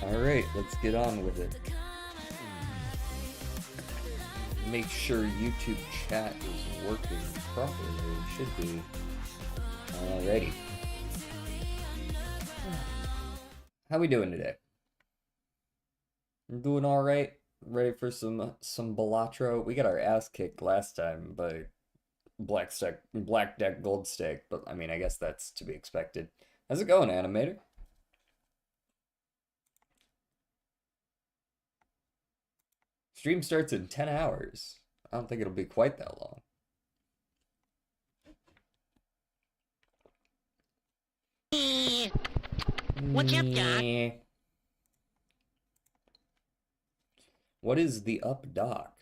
Alright, let's get on with it. Make sure YouTube chat is working properly. It should be. Alrighty. How we doing today? We're doing alright. Ready for some Balatro. We got our ass kicked last time by Black Deck Gold Stake, but I mean, I guess that's to be expected. How's it going, Animator? Stream starts in 10 hours. I don't think it'll be quite that long. What's up, Doc? What is the up, Doc?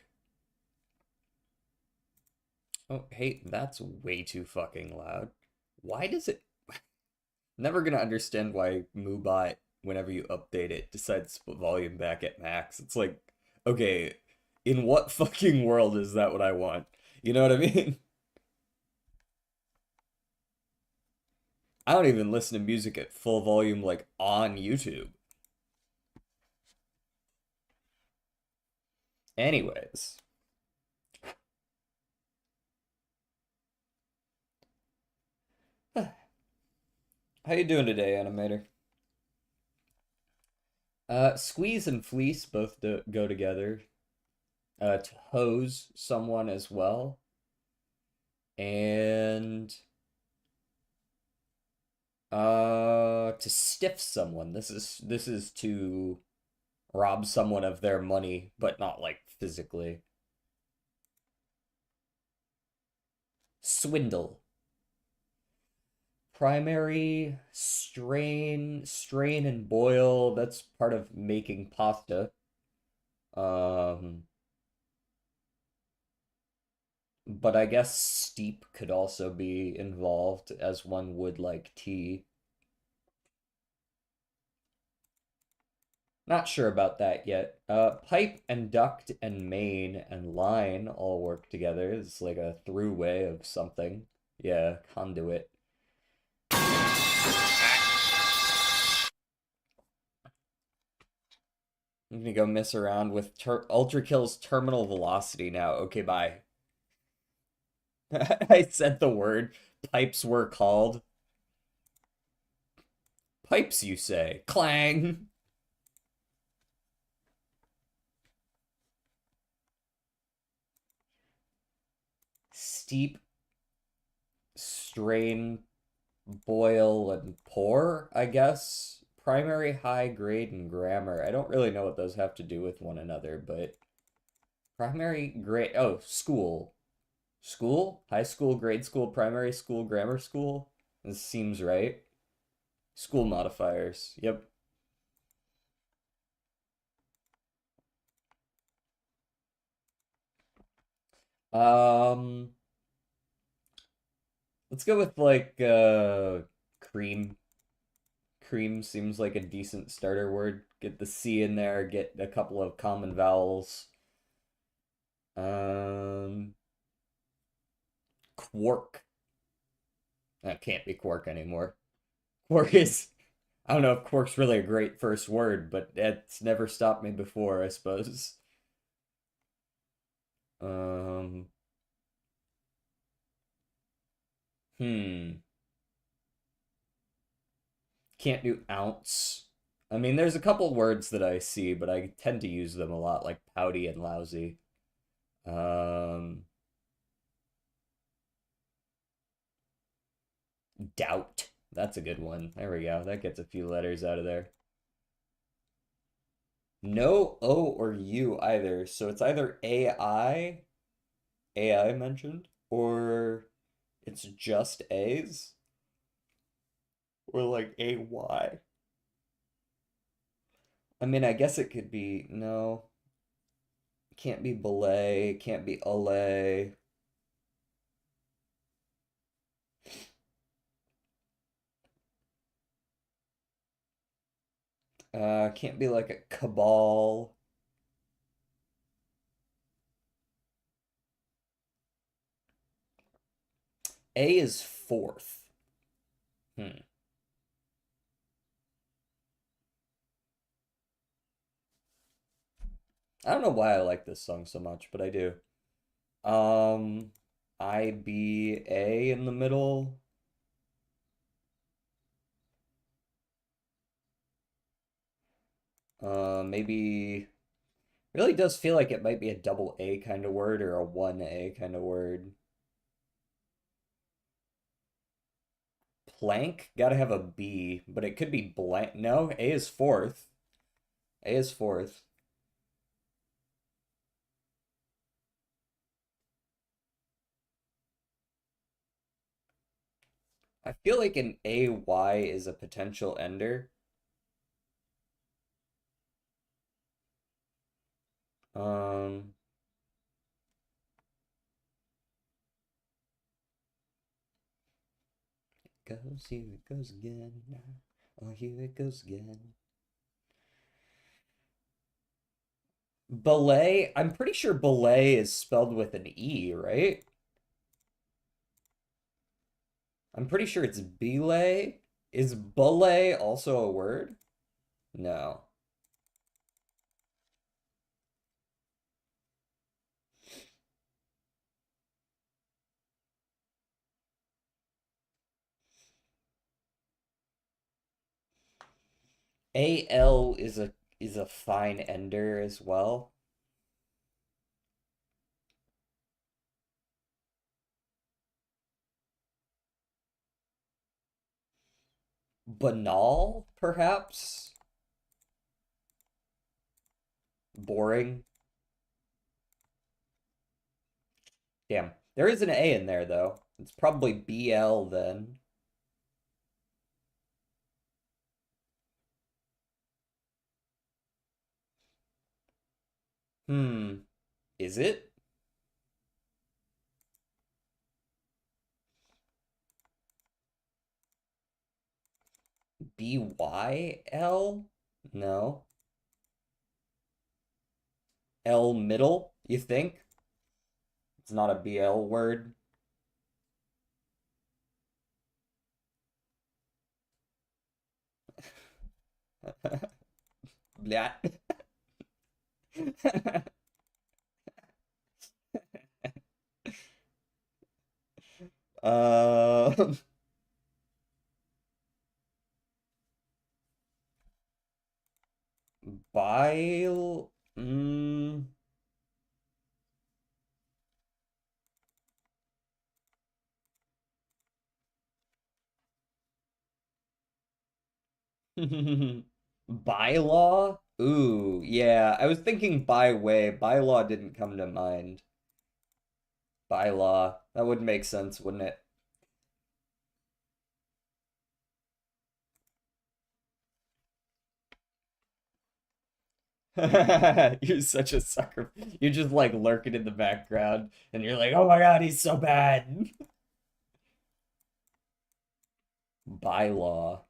Oh, hey, that's way too fucking loud. Why does it... Never gonna understand why MooBot, whenever you update it, decides to put volume back at max. It's like, okay, in what fucking world is that what I want? You know what I mean? I don't even listen to music at full volume, like, on YouTube. Anyways. How you doing today, Animator? Squeeze and fleece both go together. To hose someone as well. And to stiff someone. This is to rob someone of their money, but not like physically. Swindle. Primary, strain and boil. That's part of making pasta. But I guess steep could also be involved, as one would like tea. Not sure about that yet. Pipe and duct and main and line all work together. It's like a throughway of something. Yeah, conduit. I'm gonna go mess around with Ultra Kill's terminal velocity now. Okay, bye. I said the word. Pipes were called. Pipes, you say? Clang! Steep, strain, boil, and pour, I guess. Primary, high, grade, and grammar. I don't really know what those have to do with one another, but... Primary, grade... Oh, school. School? High school, grade school, primary school, grammar school? This seems right. School modifiers. Yep. Let's go with like cream. Cream seems like a decent starter word. Get the C in there, get a couple of common vowels. Quark. That can't be quark anymore. Quark is... I don't know if quark's really a great first word, but it's never stopped me before, I suppose. Hmm. Can't do ounce. I mean, there's a couple words that I see, but I tend to use them a lot, like pouty and lousy. Doubt. That's a good one. There we go. That gets a few letters out of there. No O or U either. So it's either AI mentioned, or it's just A's, or like AY. I mean, I guess it could be, no. Can't be belay. Can't be allay. Can't be like a cabal. A is fourth. Hmm. I don't know why I like this song so much, but I do. Um, IBA in the middle. Maybe really does feel like it might be a double A kind of word or a one A kind of word. Plank, gotta have a B, but it could be blank. No, A is fourth. A is fourth. I feel like an AY is a potential ender. Um, goes, here it goes again. Oh, here it goes again. Belay, I'm pretty sure belay is spelled with an E, right? I'm pretty sure it's belay. Is belay also a word? No. AL is a fine ender as well. Banal, perhaps? Boring. Damn. There is an A in there though. It's probably BL then. Hmm. Is it? BYL? No. L middle, you think? It's not a BL word. Blah. Uh, bile. Bylaw? Ooh, yeah. I was thinking byway. Bylaw didn't come to mind. Bylaw. That would make sense, wouldn't it? You're such a sucker. You're just like lurking in the background and you're like, oh my god, he's so bad. Bylaw.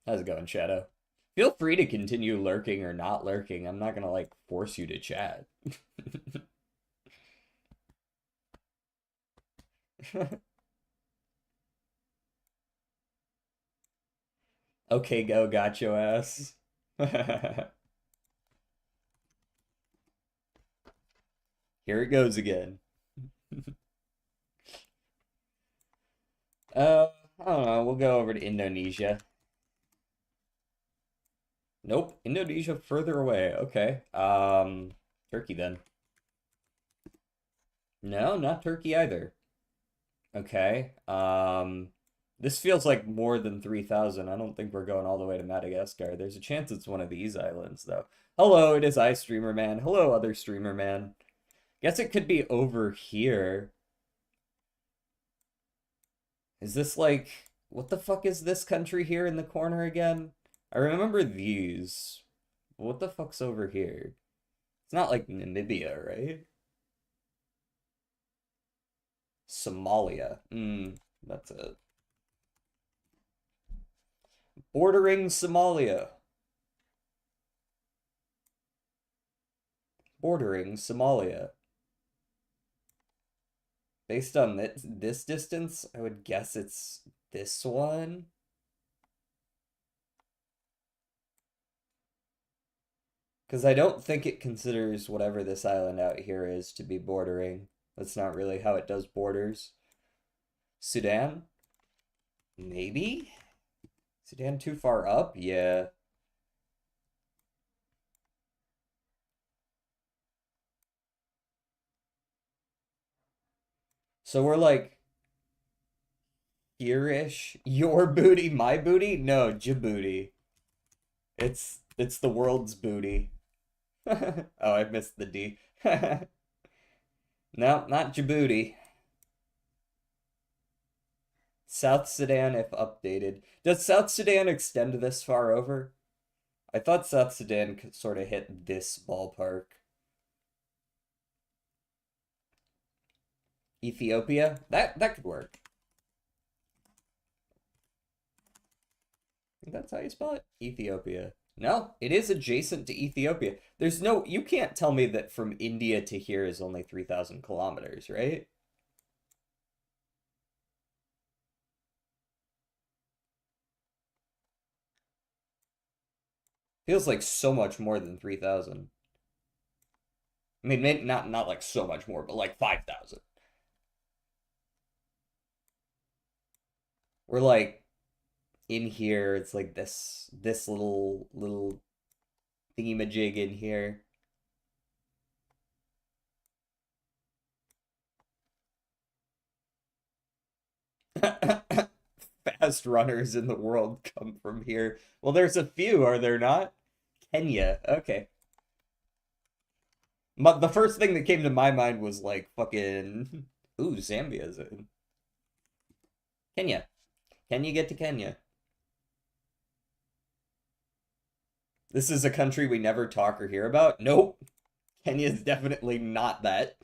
How's it going, Shadow? Feel free to continue lurking or not lurking. I'm not gonna like force you to chat. Okay, go, got your ass. Here it goes again. Uh, I don't know. We'll go over to Indonesia. Nope, Indonesia further away. Okay. Turkey then. No, not Turkey either. Okay. This feels like more than 3,000. I don't think we're going all the way to Madagascar. There's a chance it's one of these islands, though. Hello, it is I, Streamer Man. Hello, other Streamer Man. Guess it could be over here. Is this like, what the fuck is this country here in the corner again? I remember these. What the fuck's over here? It's not like Namibia, right? Somalia. That's a bordering Somalia. Bordering Somalia. Based on this distance, I would guess it's this one. Because I don't think it considers whatever this island out here is to be bordering. That's not really how it does borders. Sudan? Maybe? Sudan too far up? Yeah. So we're like here-ish. Your booty, my booty? No, Djibouti. It's the world's booty. Oh, I missed the D. No, not Djibouti. South Sudan if updated. Does South Sudan extend this far over? I thought South Sudan could sort of hit this ballpark. Ethiopia? That could work. I think that's how you spell it? Ethiopia. No, it is adjacent to Ethiopia. There's no, you can't tell me that from India to here is only 3,000 kilometers, right? Feels like so much more than 3,000. I mean, maybe not like so much more, but like 5,000. We're like in here, it's like this little thingamajig in here. Fast runners in the world come from here. Well, there's a few, are there not? Kenya. Okay. But the first thing that came to my mind was like fucking. Ooh, Zambia's in. Kenya. Can you get to Kenya? This is a country we never talk or hear about? Nope. Kenya is definitely not that.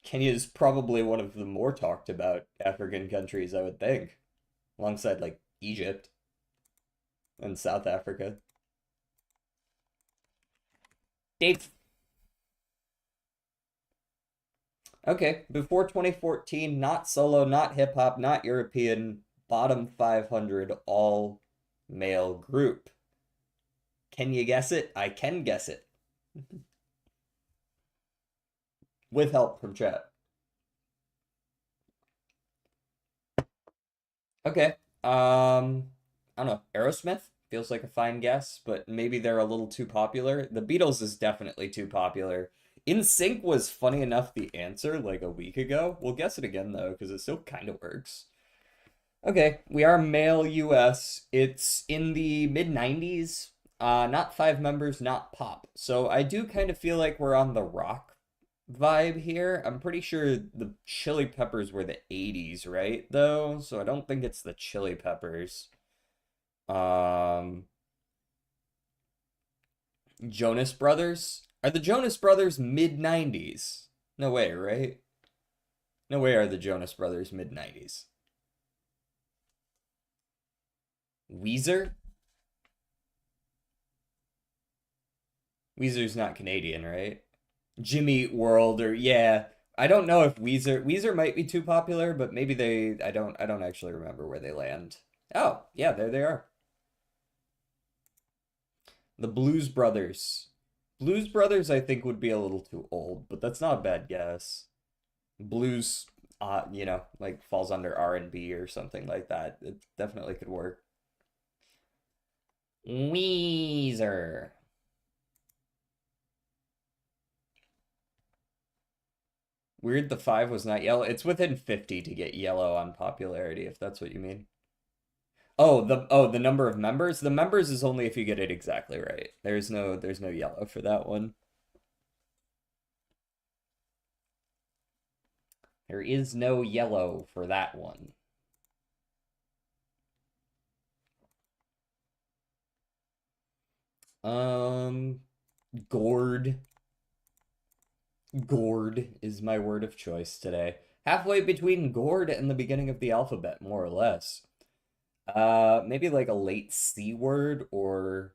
Kenya is probably one of the more talked about African countries, I would think, alongside like Egypt and South Africa. Dates. Okay, before 2014, not solo, not hip hop, not European, bottom 500 all male group. Can you guess it? I can guess it. With help from chat. Okay. I don't know. Aerosmith feels like a fine guess, but maybe they're a little too popular. The Beatles is definitely too popular. In Sync was funny enough the answer like a week ago. We'll guess it again though, because it still kind of works. Okay, we are male US. It's in the mid 90s. Not five members, not pop. So I do kind of feel like we're on the rock vibe here. I'm pretty sure the Chili Peppers were the 80s, right? Though, so I don't think it's the Chili Peppers. Um, Jonas Brothers? Are the Jonas Brothers mid 90s? No way, right? No way are the Jonas Brothers mid 90s. Weezer? Weezer's not Canadian, right? Jimmy Eat World or yeah. I don't know if Weezer might be too popular, but maybe they I don't actually remember where they land. Oh, yeah, there they are. The Blues Brothers. Blues Brothers I think would be a little too old, but that's not a bad guess. Blues like falls under R&B or something like that. It definitely could work. Weezer. Weird the five was not yellow. It's within 50 to get yellow on popularity, if that's what you mean. Oh, the number of members? The members is only if you get it exactly right. There's no yellow for that one. There is no yellow for that one. Um, gourd. Gourd is my word of choice today. Halfway between gourd and the beginning of the alphabet, more or less. Maybe like a late C word or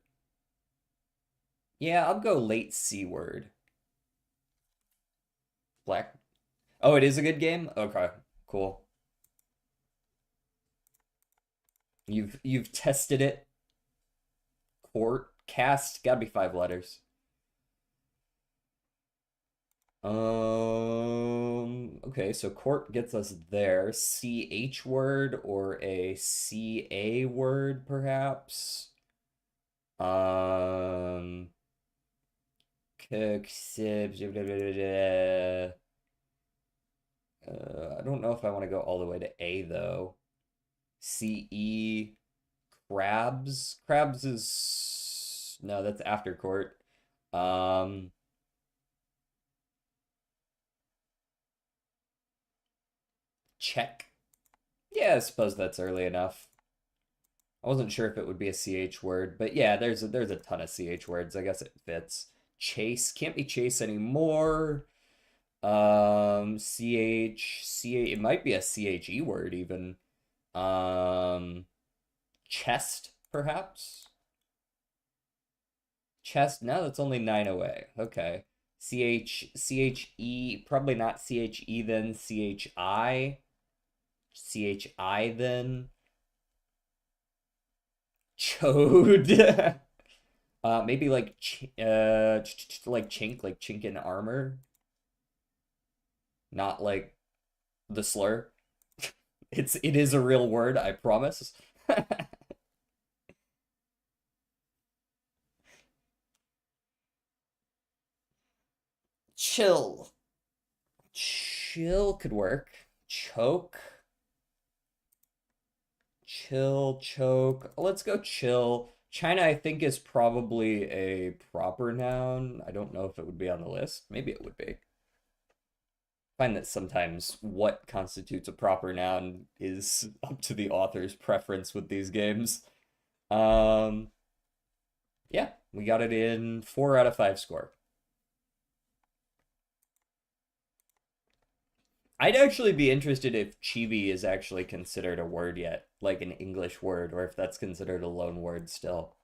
yeah, I'll go late C word. Black. Oh, it is a good game? Okay, cool. You've tested it. Court, cast, gotta be 5 letters. Okay, so court gets us there. CH word or a CA word, perhaps. Um, I don't know if I want to go all the way to A though. CE, crabs. Crabs is no, that's after court. Um, check. Yeah, I suppose that's early enough. I wasn't sure if it would be a CH word, but yeah, there's a ton of CH words. I guess it fits. Chase can't be chase anymore. CH, it might be a CHE word even. Um, chest, perhaps? Chest, no, that's only 9 away. Okay. CHE, probably not CHE then, CHI. CHI then. Chode. Maybe like like chink, like chink in armor, not like the slur. It is a real word, I promise. Chill. Chill could work. Choke. Chill, choke. Let's go chill. China, I think, is probably a proper noun. I don't know if it would be on the list. Maybe it would be. Find that sometimes what constitutes a proper noun is up to the author's preference with these games. Um, yeah, we got it in 4 out of 5 score. I'd actually be interested if chibi is actually considered a word yet, like an English word, or if that's considered a loan word still.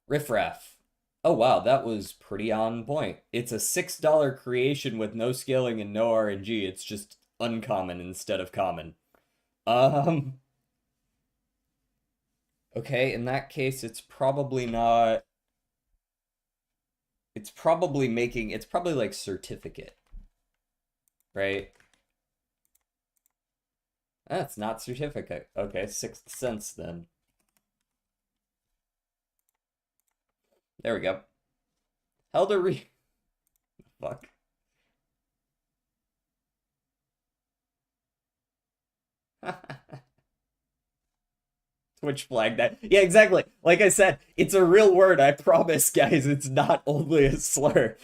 Riffraff. Oh wow, that was pretty on point. It's a $6 creation with no scaling and no RNG. It's just uncommon instead of common. Um, okay, in that case, it's probably not. It's probably like certificate, right? That's not certificate. Okay, Sixth Sense then. There we go. Elder Re. Fuck. Twitch flag that. Yeah, exactly. Like I said, it's a real word. I promise, guys. It's not only a slur.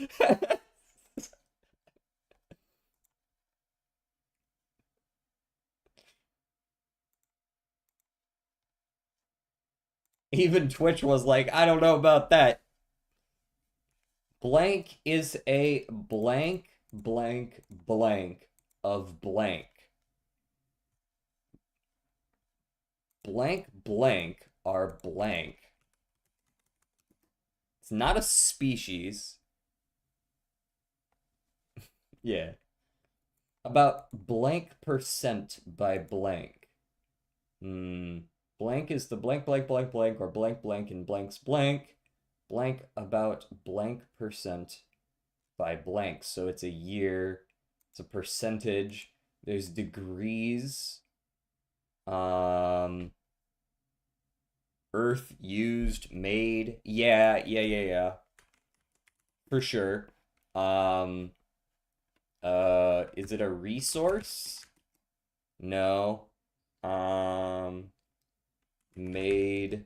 Even Twitch was like, I don't know about that. Blank is a blank, blank, blank of blank. Blank, blank are blank. It's not a species. Yeah. About blank percent by blank. Hmm. Blank is the blank, blank, blank, blank, or blank, blank, and blank's blank. Blank about blank percent by blank. So it's a year, it's a percentage. There's degrees. Um, Earth used, made. Yeah, yeah, yeah, yeah. For sure. Um, is it a resource? No. Um, Made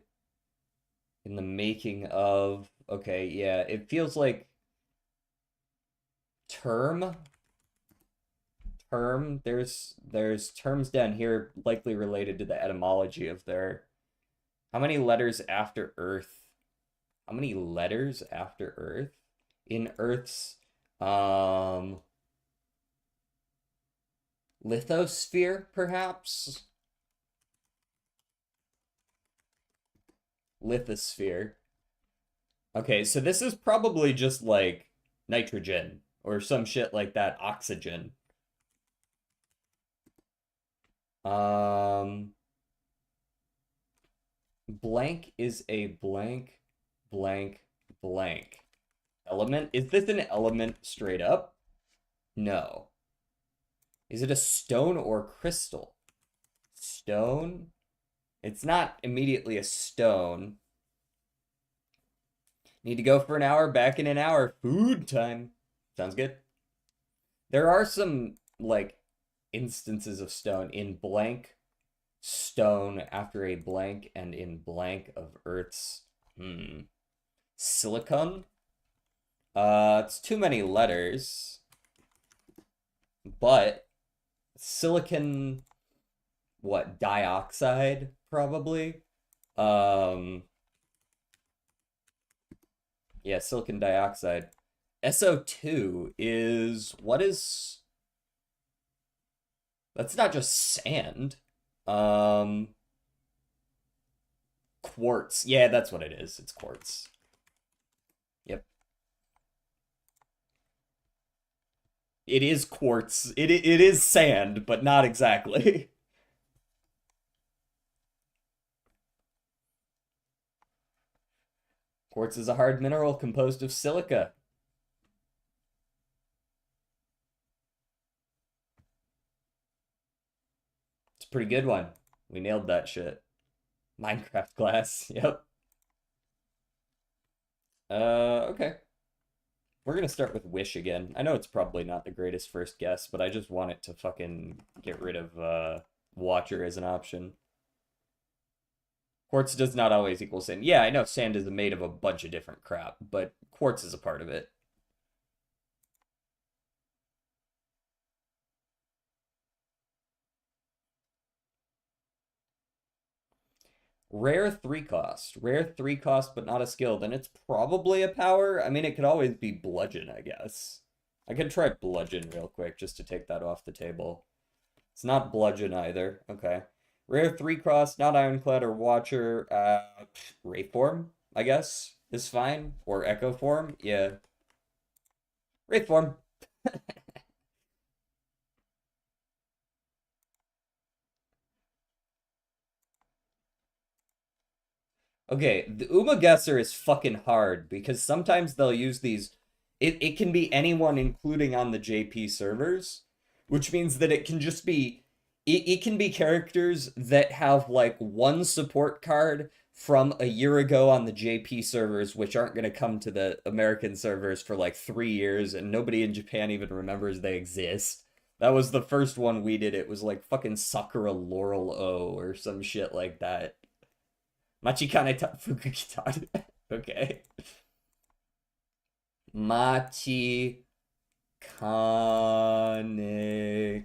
in the making of. Okay, yeah. It feels like term. Term. There's terms down here likely related to the etymology of their. How many letters after Earth? How many letters after Earth? In Earth's um lithosphere, perhaps? Lithosphere. Okay, so this is probably just like nitrogen or some shit like that, oxygen. Um, blank is a blank, blank, blank. Element? Is this an element straight up? No. Is it a stone or crystal? Stone? It's not immediately a stone. Need to go for an hour, back in an hour. Food time. Sounds good. There are some, like, instances of stone in blank stone after a blank and in blank of Earth's silicon. It's too many letters, but silicon, what, dioxide, probably? Um, yeah, silicon dioxide. SO2 is, what is, that's not just sand. Um, quartz. Yeah, that's what it is. It's quartz. Yep. It is quartz. It is sand, but not exactly. Quartz is a hard mineral composed of silica. It's a pretty good one. We nailed that shit. Minecraft class. Yep. Okay. We're gonna start with Wish again. I know it's probably not the greatest first guess, but I just want it to fucking get rid of Watcher as an option. Quartz does not always equal sand. Yeah, I know sand is made of a bunch of different crap, but quartz is a part of it. Rare 3 cost. Rare 3 cost, but not a skill. Then it's probably a power. I mean, it could always be bludgeon, I guess. I could try bludgeon real quick just to take that off the table. It's not bludgeon either. Okay. Rare 3 cost, not ironclad or watcher. Ray form, I guess, is fine. Or echo form. Yeah. Ray form. Okay, the Uma Guesser is fucking hard because sometimes they'll use these. It can be anyone, including on the JP servers, which means that it can just be. It can be characters that have like one support card from a year ago on the JP servers, which aren't going to come to the American servers for like 3 years, and nobody in Japan even remembers they exist. That was the first one we did. It was like fucking Sakura Laurel O or some shit like that. Machikane Fukukitare. Okay. Machikane.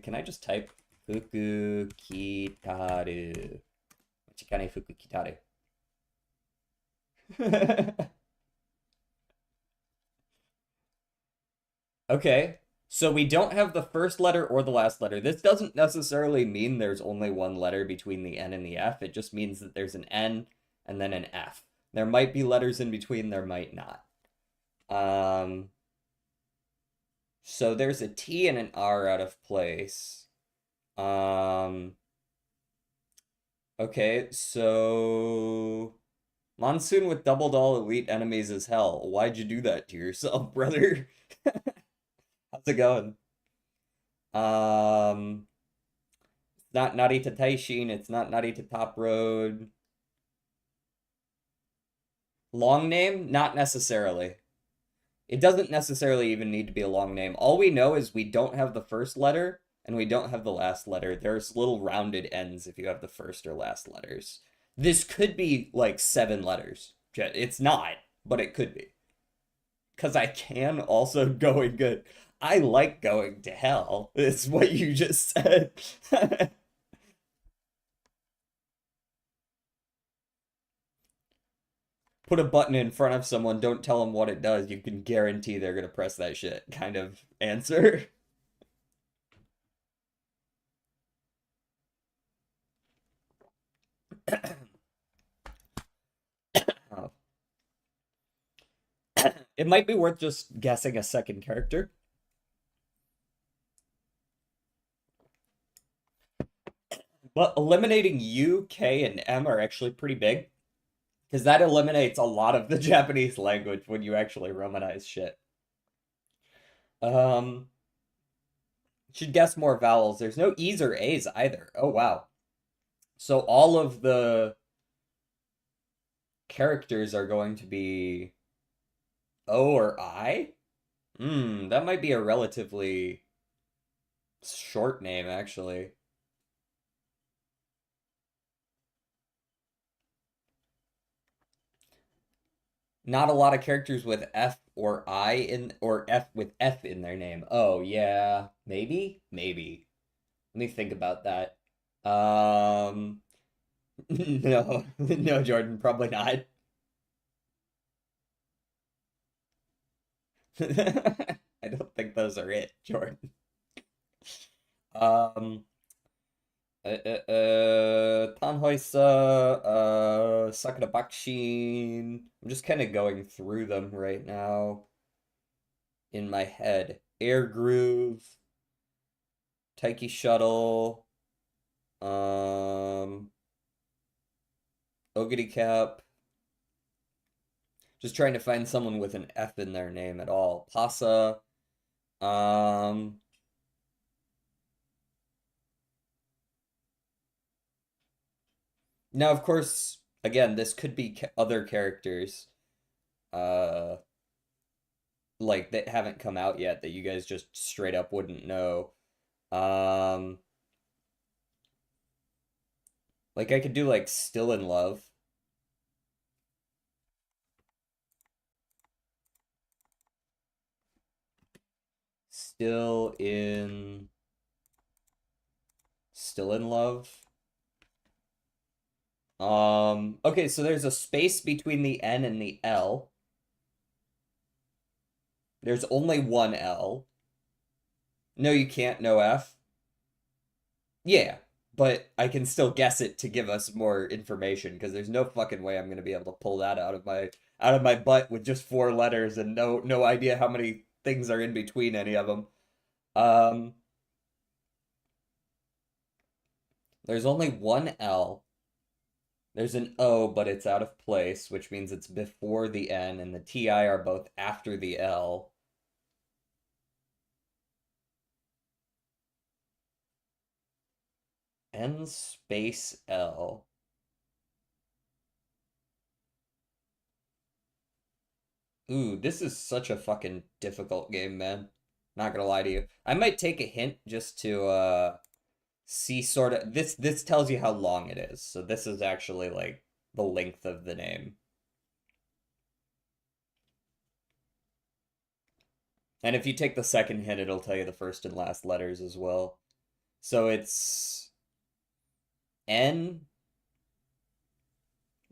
Can I just type Fukukitaru? Machikane Fukukitaru. Okay. So we don't have the first letter or the last letter. This doesn't necessarily mean there's only one letter between the N and the F. It just means that there's an N and then an F. There might be letters in between, there might not. So there's a T and an R out of place. Okay, so Monsoon with doubled all elite enemies is hell. Why'd you do that to yourself, brother? How's it going? It's not Narita Taishin, it's not Narita Top Road. Long name? Not necessarily. It doesn't necessarily even need to be a long name. All we know is we don't have the first letter and we don't have the last letter. There's little rounded ends if you have the first or last letters. This could be like 7 letters. It's not, but it could be. Because I can also going good. I like going to hell. It's what you just said. put a button in front of someone, don't tell them what it does, you can guarantee they're gonna press that shit kind of answer. Oh. It might be worth just guessing a second character. But eliminating U, K, and M are actually pretty big. Because that eliminates a lot of the Japanese language when you actually Romanize shit. Um, should guess more vowels. There's no E's or A's either. Oh, wow. So all of the characters are going to be O or I? That might be a relatively short name, actually. Not a lot of characters with F or I in, or F with F in their name. Oh, yeah. Maybe? Maybe. Let me think about that. Um, no, no, Jordan, probably not. I don't think those are it, Jordan. Um, Tannhäuser, Sakura Bakshin. I'm just kind of going through them right now in my head. Air Groove, Taiki Shuttle, um, Ogity Cap. Just trying to find someone with an F in their name at all. Pasa. Um, Now, of course, again, this could be other characters, uh, like that haven't come out yet that you guys just straight up wouldn't know. Um, like I could do like Still in Love. Still in Still in Love. Okay, so there's a space between the N and the L. There's only one L. No, you can't, no F. Yeah, but I can still guess it to give us more information because there's no fucking way I'm gonna be able to pull that out of my butt with just four letters and no idea how many things are in between any of them. Um, there's only one L. There's an O, but it's out of place, which means it's before the N, and the TI are both after the L. N space L. Ooh, this is such a fucking difficult game, man. Not gonna lie to you. I might take a hint just to see sort of this tells you how long it is. So this is actually like the length of the name. And if you take the second hint, it'll tell you the first and last letters as well. So it's N.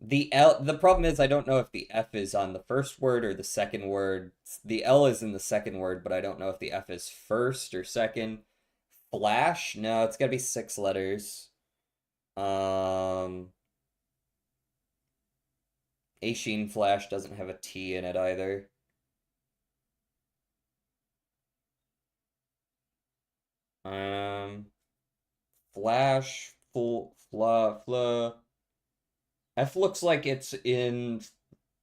The problem is I don't know if the F is on the first word or the second word. The L is in the second word, but I don't know if the F is first or second. Flash? No, it's gotta be six letters. Um, Aishin Flash doesn't have a T in it either. Um, Flash, full, fla, fla. F looks like it's in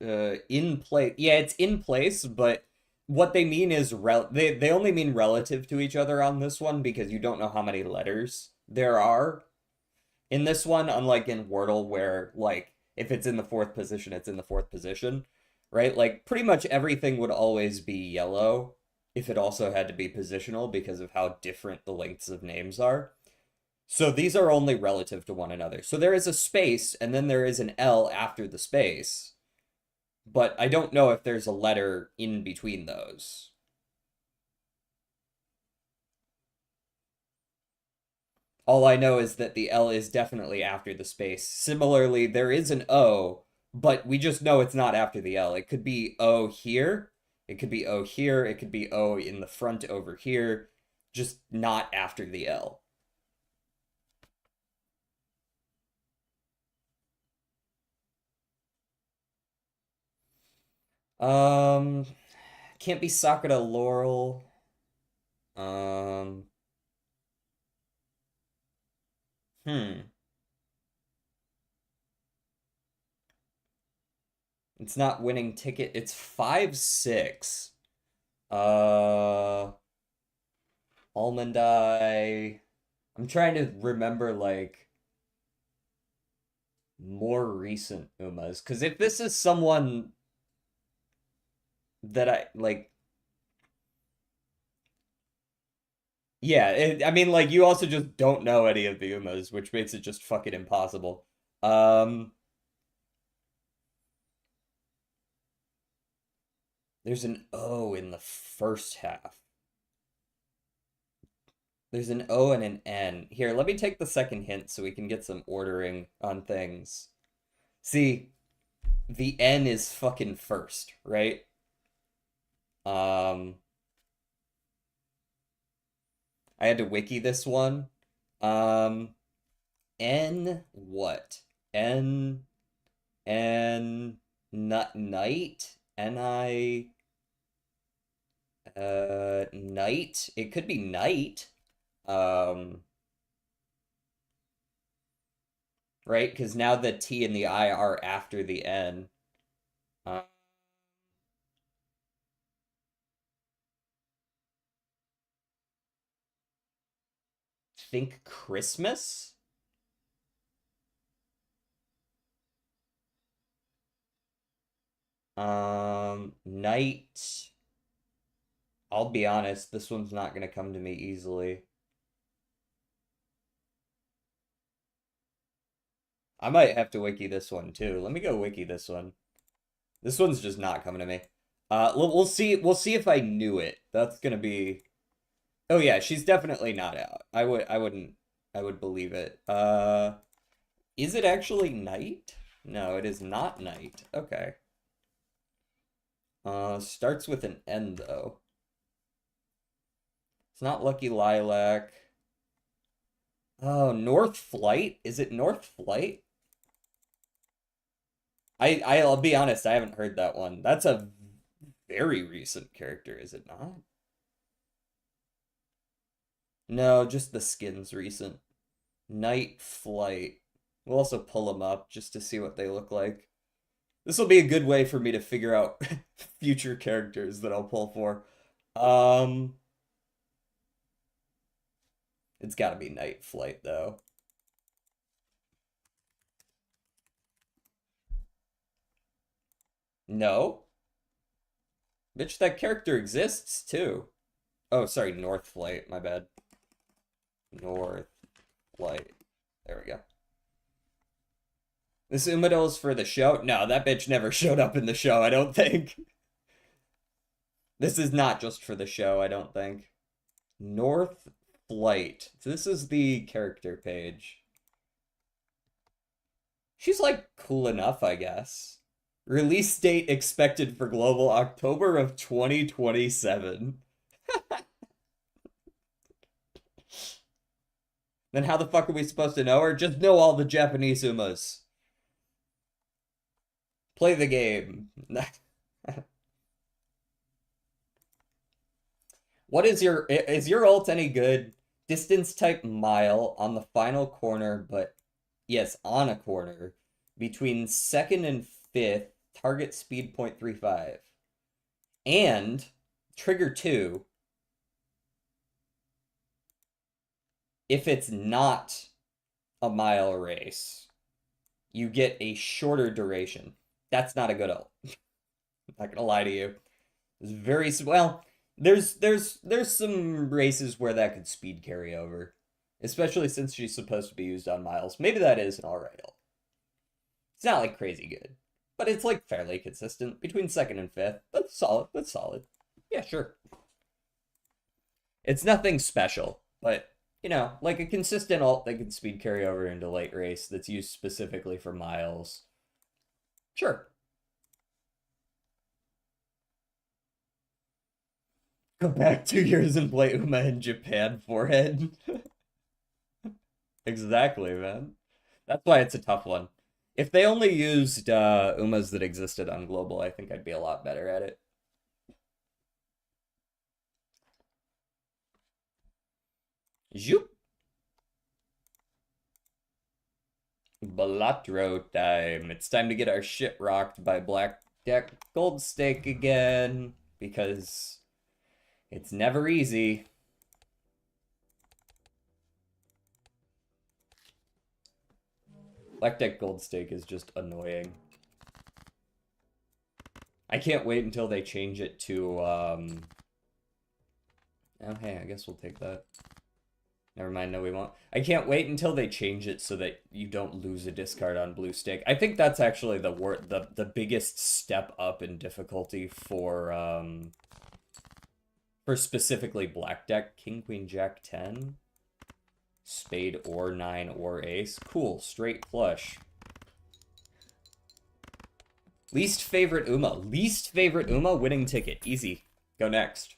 place. Yeah, it's in place, but what they mean is they only mean relative to each other on this one because you don't know how many letters there are in this one, unlike in Wordle where like if it's in the fourth position, it's in the fourth position, right? Like pretty much everything would always be yellow if it also had to be positional because of how different the lengths of names are. So these are only relative to one another. So there is a space and then there is an L after the space, but I don't know if there's a letter in between those. All I know is that the L is definitely after the space. Similarly, there is an O, but we just know it's not after the L. It could be O here, it could be O here, it could be O in the front over here, just not after the L. Um, can't be Sakura Laurel. Um, hmm. It's not winning ticket. It's 5-6. Uh, Almond Eye. I'm trying to remember like more recent Umas. Because if this is someone that I like, yeah, I mean, like, you also just don't know any of the Umas, which makes it just fucking impossible. Um, there's an O in the first half. There's an O and an N. Here, let me take the second hint so we can get some ordering on things. See, the N is fucking first, right? Um, I had to wiki this one. Um, N what? N nut night? N-I night? It could be night. Um, right? Because now the T and the I are after the N. Uh, think Christmas? Night. I'll be honest, this one's not gonna come to me easily. I might have to wiki this one too. Let me go wiki this one. This one's just not coming to me. We'll see. We'll see if I knew it. That's gonna be. Oh yeah, she's definitely not out. I wouldn't. I would believe it. Is it actually night? No, it is not night. Okay. Starts with an N though. It's not Lucky Lilac. Oh, North Flight? Is it North Flight? I'll be honest, I haven't heard that one. That's a very recent character, is it not? No, just the skin's recent. Night Flight. We'll also pull them up just to see what they look like. This will be a good way for me to figure out future characters that I'll pull for. Um, it's got to be Night Flight though. No, bitch, that character exists too. Oh, sorry, North Flight. My bad. North Flight. There we go. This Umidol is for the show? No, that bitch never showed up in the show, I don't think. This is not just for the show, I don't think. North Flight. This is the character page. She's like cool enough, I guess. Release date expected for global October of 2027. Then how the fuck are we supposed to know her? Just know all the Japanese Umas. Play the game. What is your ult any good? Distance type mile on the final corner, but yes, on a corner between second and fifth, target speed 0.35. And trigger 2 if it's not a mile race, you get a shorter duration. That's not a good ult. I'm not gonna lie to you. It's very well. There's some races where that could speed carry over, especially since she's supposed to be used on miles. Maybe that is an alright ult. It's not like crazy good, but it's like fairly consistent between second and fifth. That's solid. That's solid. Yeah, sure. It's nothing special, but you know, like a consistent ult that can speed carry over into late race that's used specifically for miles. Sure. Go back 2 years and play Uma in Japan forehead. Exactly, man. That's why it's a tough one. If they only used Umas that existed on global, I think I'd be a lot better at it. Zoop. Balatro time. It's time to get our shit rocked by Black Deck Gold Stake again, because it's never easy. Black Deck Gold Stake is just annoying. I can't wait until they change it to, oh, hey, I guess we'll take that. Never mind, no we won't. I can't wait until they change it so that you don't lose a discard on blue stake. I think that's actually the biggest step up in difficulty for specifically black deck. King, Queen, Jack, 10. Spade or 9 or ace. Cool, straight flush. Least favorite Uma. Least favorite Uma, winning ticket. Easy. Go next.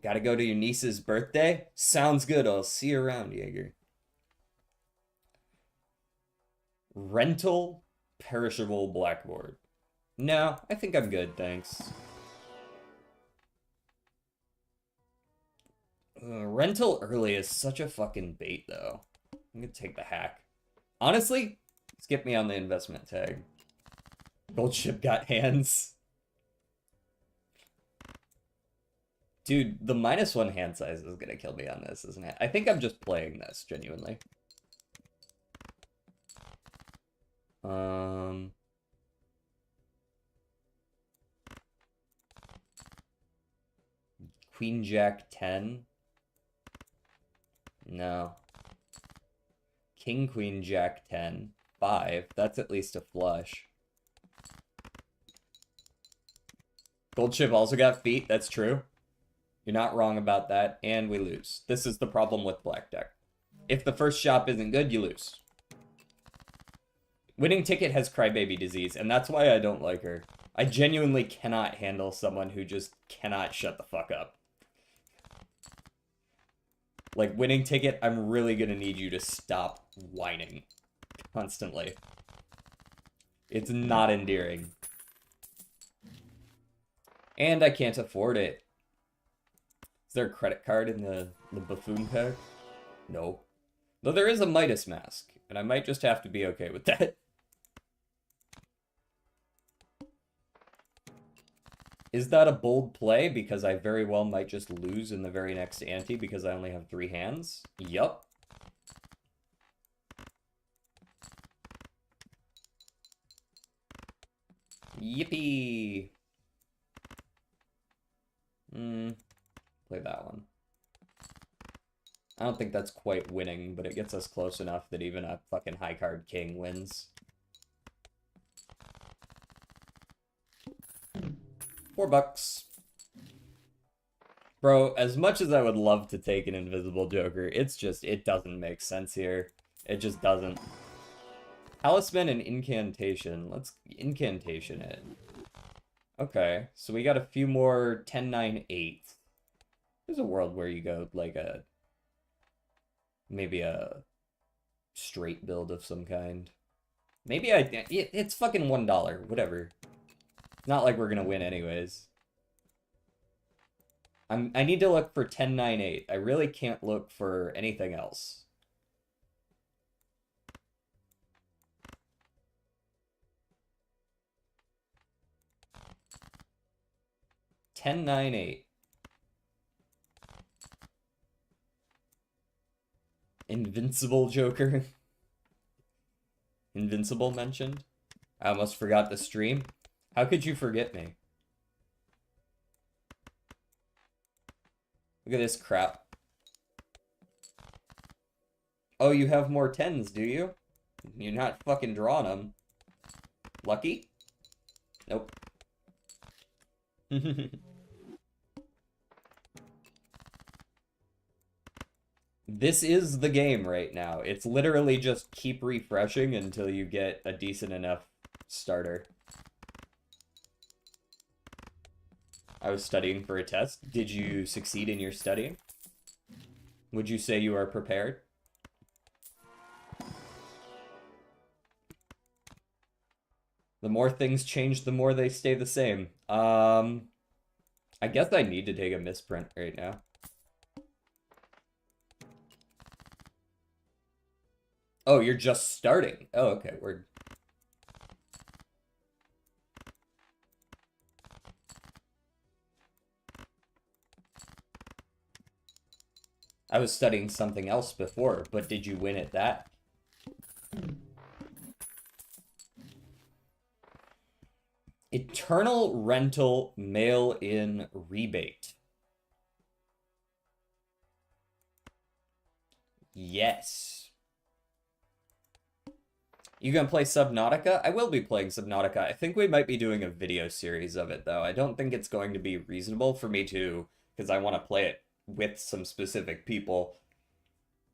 Gotta go to your niece's birthday? Sounds good. I'll see you around, Jaeger. Rental perishable blackboard. No, I think I'm good, thanks. Rental early is such a fucking bait, though. I'm gonna take the hack. Honestly, skip me on the investment tag. Gold ship got hands. Dude, the -1 hand size is gonna kill me on this, isn't it? I think I'm just playing this, genuinely. Queen, Jack, 10. No. King, Queen, Jack, 10. 5. That's at least a flush. Gold ship also got feet, that's true. You're not wrong about that, and we lose. This is the problem with black deck. If the first shop isn't good, you lose. Winning ticket has crybaby disease, and that's why I don't like her. I genuinely cannot handle someone who just cannot shut the fuck up. Like, winning ticket, I'm really gonna need you to stop whining constantly. It's not endearing. And I can't afford it. Is there a credit card in the buffoon pack? No. Though there is a Midas mask, and I might just have to be okay with that. Is that a bold play? Because I very well might just lose in the very next ante because I only have 3 hands? Yup. Yippee! Play that one. I don't think that's quite winning, but it gets us close enough that even a fucking high card king wins. $4. Bro, as much as I would love to take an invisible joker, it's just, it doesn't make sense here. It just doesn't. Talisman and incantation. Let's incantation it. Okay, so we got a few more 10, 9, 8. There's a world where you go like maybe a straight build of some kind. Maybe it's fucking $1, whatever. Not like we're gonna win anyways. I need to look for 10, 9, 8. I really can't look for anything else. Ten, 9, 8. Invincible Joker. Invincible mentioned. I almost forgot the stream. How could you forget me? Look at this crap. Oh, you have more 10s, do you? You're not fucking drawing them. Lucky? Nope. This is the game right now. It's literally just keep refreshing until you get a decent enough starter. I was studying for a test. Did you succeed in your studying? Would you say you are prepared? The more things change, the more they stay the same. I guess I need to take a misprint right now. Oh, you're just starting. Oh, okay. I was studying something else before, but did you win at that? Eternal rental mail-in rebate. Yes. You gonna play Subnautica? I will be playing Subnautica. I think we might be doing a video series of it, though. I don't think it's going to be reasonable for me to, because I want to play it with some specific people.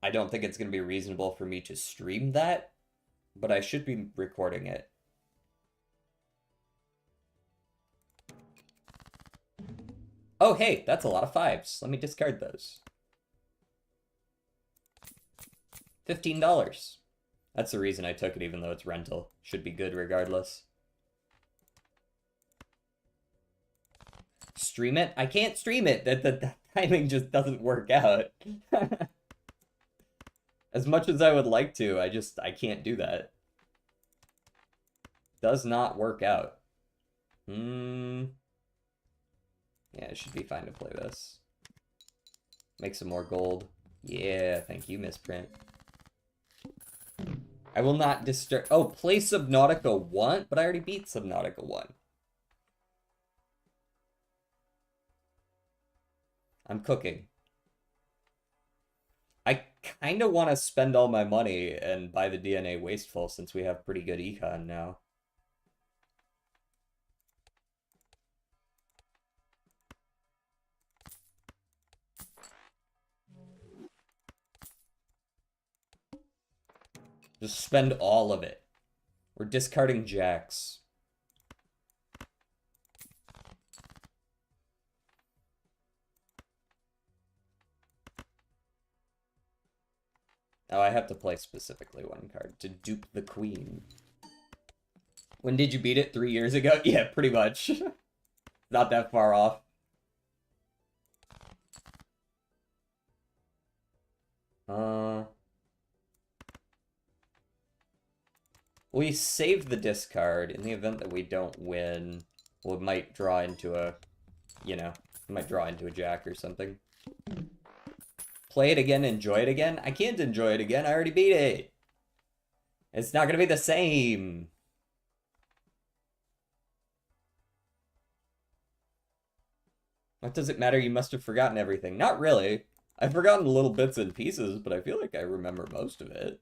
I don't think it's going to be reasonable for me to stream that, but I should be recording it. Oh, hey, that's a lot of fives. Let me discard those. $15. That's the reason I took it, even though it's rental. Should be good regardless. Stream it? I can't stream it. The timing just doesn't work out. As much as I would like to, I can't do that. Does not work out. Yeah, it should be fine to play this. Make some more gold. Yeah, thank you, misprint. I will not disturb... Oh, play Subnautica 1? But I already beat Subnautica 1. I'm cooking. I kind of want to spend all my money and buy the DNA Wasteful since we have pretty good econ now. Just spend all of it. We're discarding jacks. Oh, I have to play specifically one card to dupe the queen. When did you beat it? 3 years ago? Yeah, pretty much. Not that far off. We save the discard. In the event that we don't win, we might draw into a, might draw into a jack or something. Play it again, enjoy it again? I can't enjoy it again, I already beat it. It's not gonna be the same. What does it matter? You must have forgotten everything. Not really. I've forgotten little bits and pieces, but I feel like I remember most of it.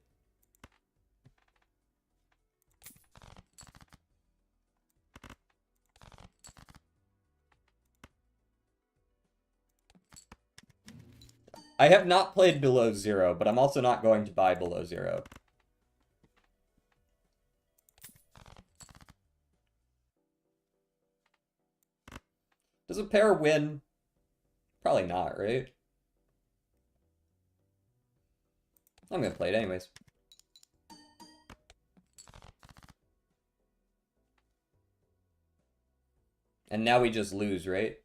I have not played Below Zero, but I'm also not going to buy Below Zero. Does a pair win? Probably not, right? I'm gonna play it anyways. And now we just lose, right?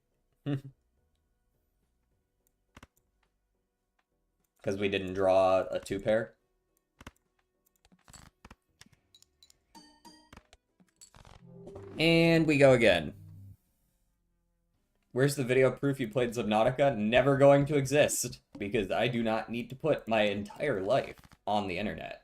Because we didn't draw a 2-pair. And we go again. Where's the video proof you played Subnautica? Never going to exist, because I do not need to put my entire life on the internet.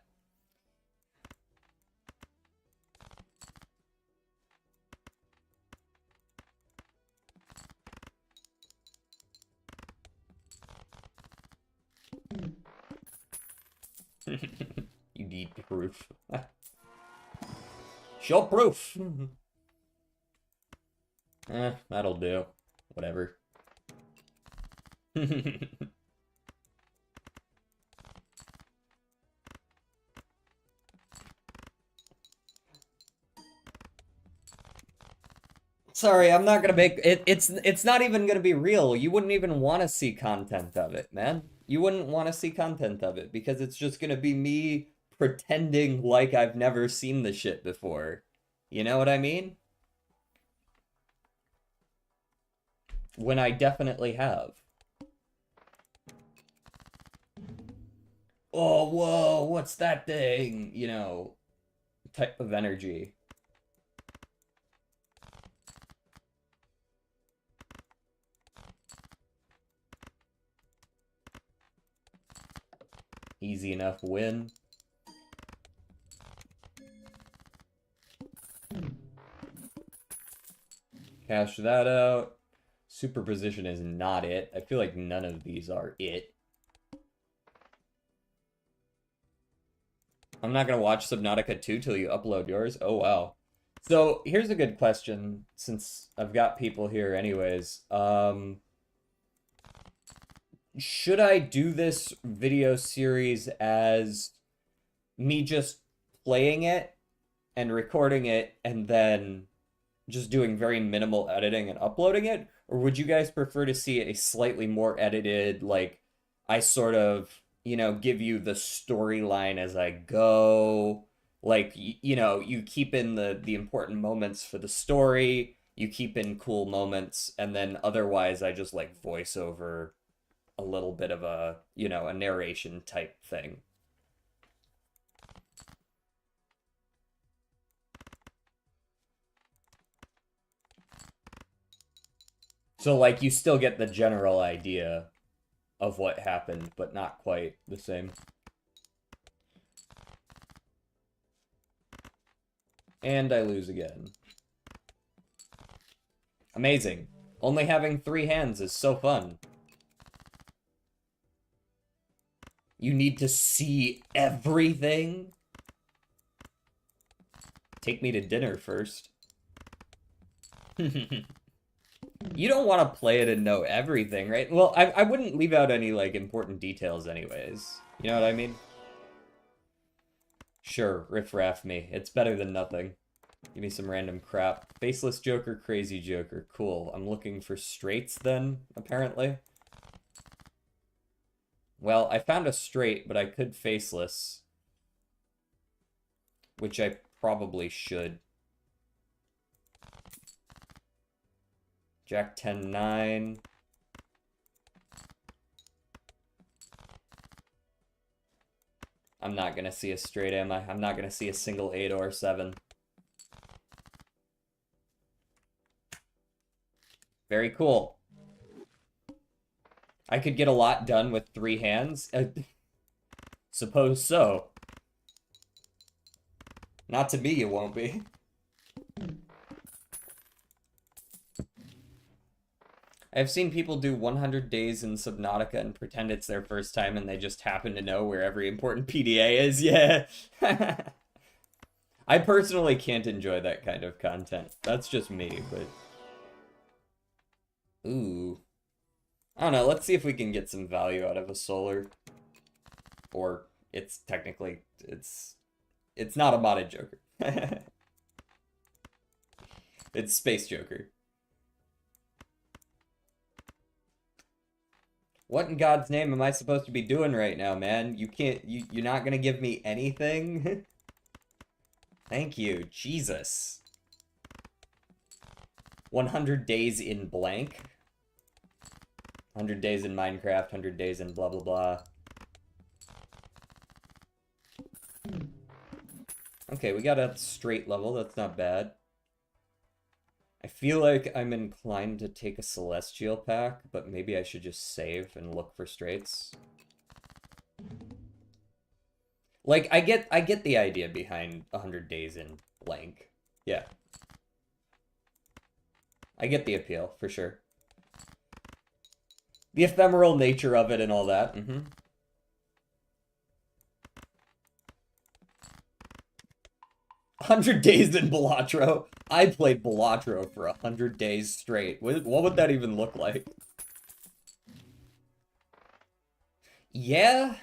You need proof. Show proof! That'll do. Whatever. Sorry, I'm not gonna make it. It's not even gonna be real. You wouldn't even want to see content of it, man. You wouldn't want to see content of it because it's just gonna be me pretending like I've never seen the shit before. You know what I mean? When I definitely have. Oh, whoa, what's that thing? You know, type of energy. Easy enough win. Cash that out. Superposition is not it. I feel like none of these are it. I'm not gonna watch Subnautica 2 till you upload yours. Oh, wow. So here's a good question, since I've got people here anyways. Should I do this video series as me just playing it and recording it and then just doing very minimal editing and uploading it? Or would you guys prefer to see a slightly more edited, like, I sort of, you know, give you the storyline as I go? Like, you know, you keep in the important moments for the story, you keep in cool moments, and then otherwise I just like voice over a little bit of a, you know, a narration type thing. So like you still get the general idea of what happened, but not quite the same. And I lose again. Amazing. Only having 3 hands is so fun. You need to see everything? Take me to dinner first. You don't want to play it and know everything, right? Well, I wouldn't leave out any, like, important details anyways. You know what I mean? Sure, riff-raff me. It's better than nothing. Give me some random crap. Faceless Joker, Crazy Joker. Cool. I'm looking for straights then, apparently. Well, I found a straight, but I could faceless. Which I probably should. Jack 10-9. I'm not gonna see a straight, am I? I'm not gonna see a single 8 or 7. Very cool. I could get a lot done with 3 hands. Suppose so. Not to me, you won't be. I've seen people do 100 days in Subnautica and pretend it's their first time and they just happen to know where every important PDA is. Yeah. I personally can't enjoy that kind of content. That's just me, but... Ooh. I don't know, let's see if we can get some value out of a solar. Or, it's technically, it's not a modded Joker. It's Space Joker. What in God's name am I supposed to be doing right now, man? You can't, you're not gonna give me anything? Thank you, Jesus. 100 days in blank. 100 days in Minecraft, 100 days in blah blah blah. Okay, we got a straight level, that's not bad. I feel like I'm inclined to take a Celestial pack, but maybe I should just save and look for straights. Like, I get the idea behind 100 days in blank. Yeah. I get the appeal, for sure. The ephemeral nature of it and all that. 100 days in Balatro. I played Balatro for 100 days straight. What would that even look like? Yeah.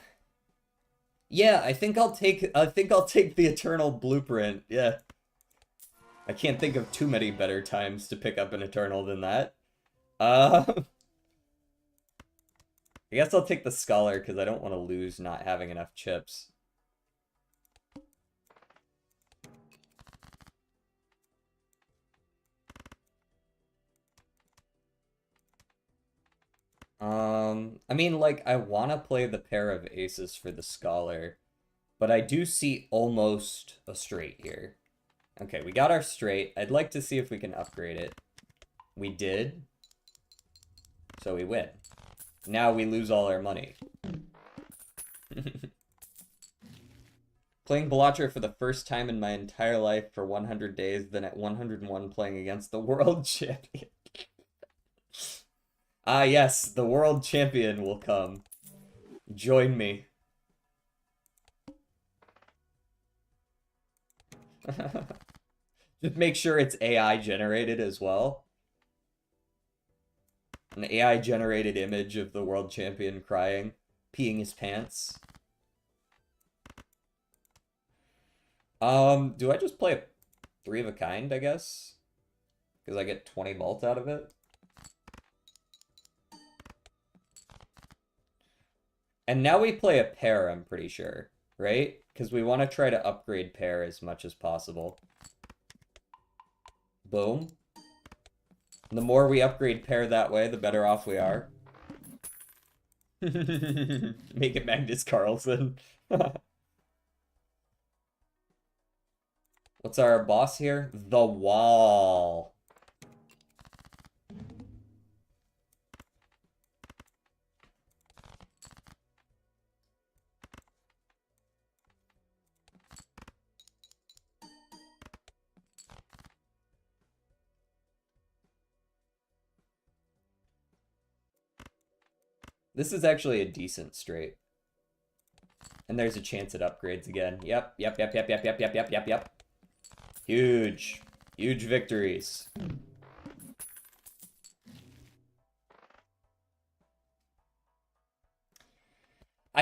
Yeah, I think I'll take the Eternal Blueprint. Yeah. I can't think of too many better times to pick up an Eternal than that. I guess I'll take the Scholar because I don't want to lose not having enough chips. I mean, like, I want to play the pair of aces for the Scholar, but I do see almost a straight here. Okay, we got our straight. I'd like to see if we can upgrade it. We did. So we win. Now we lose all our money. Playing Balatro for the first time in my entire life for 100 days, then at 101 playing against the world champion. Ah, yes, the world champion will come. Join me. Just make sure it's AI generated as well. An AI generated image of the world champion crying, peeing his pants. Do I just play a 3 of a kind, I guess? Because I get 20 mult out of it? And now we play a pair, I'm pretty sure, right? Because we want to try to upgrade pair as much as possible. Boom. The more we upgrade pair that way, the better off we are. Make it Magnus Carlsen. What's our boss here? The wall. This is actually a decent straight. And there's a chance it upgrades again. Yep. Huge. Huge victories.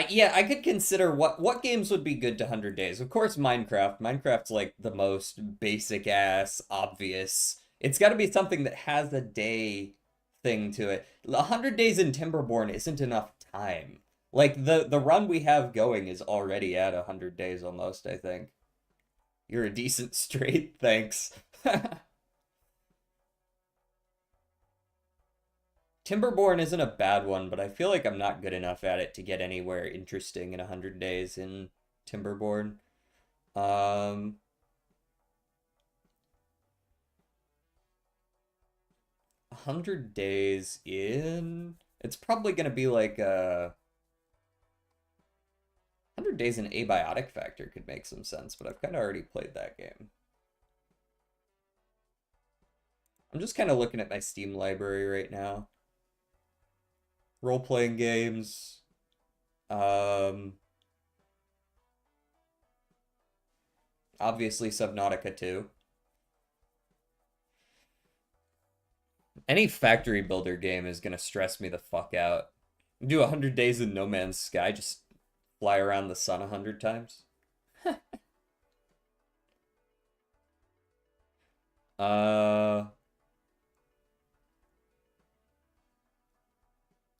Yeah, I could consider what games would be good to 100 days. Of course, Minecraft. Minecraft's like the most basic ass, obvious. It's got to be something that has a day thing to it. 100 days in Timberborn isn't enough time. Like the run we have going is already at 100 days almost, I think. You're a decent straight, thanks. Timberborn isn't a bad one, but I feel like I'm not good enough at it to get anywhere interesting in 100 days in Timberborn. 100 days in... It's probably going to be like 100 days in Abiotic Factor could make some sense, but I've kind of already played that game. I'm just kind of looking at my Steam library right now. Role-playing games. Obviously Subnautica 2. Any factory builder game is gonna stress me the fuck out. Do 100 days in No Man's Sky, just fly around the sun 100 times.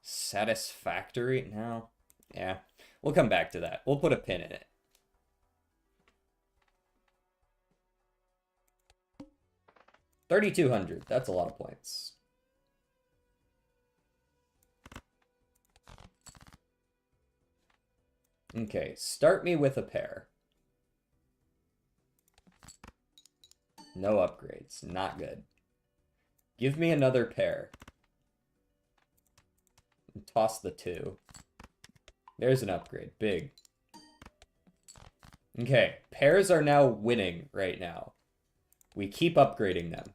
Satisfactory? No. Yeah. We'll come back to that. We'll put a pin in it. 3,200. That's a lot of points. Okay, start me with a pair. No upgrades. Not good. Give me another pair. And toss the 2. There's an upgrade. Big. Okay, pairs are now winning right now. We keep upgrading them,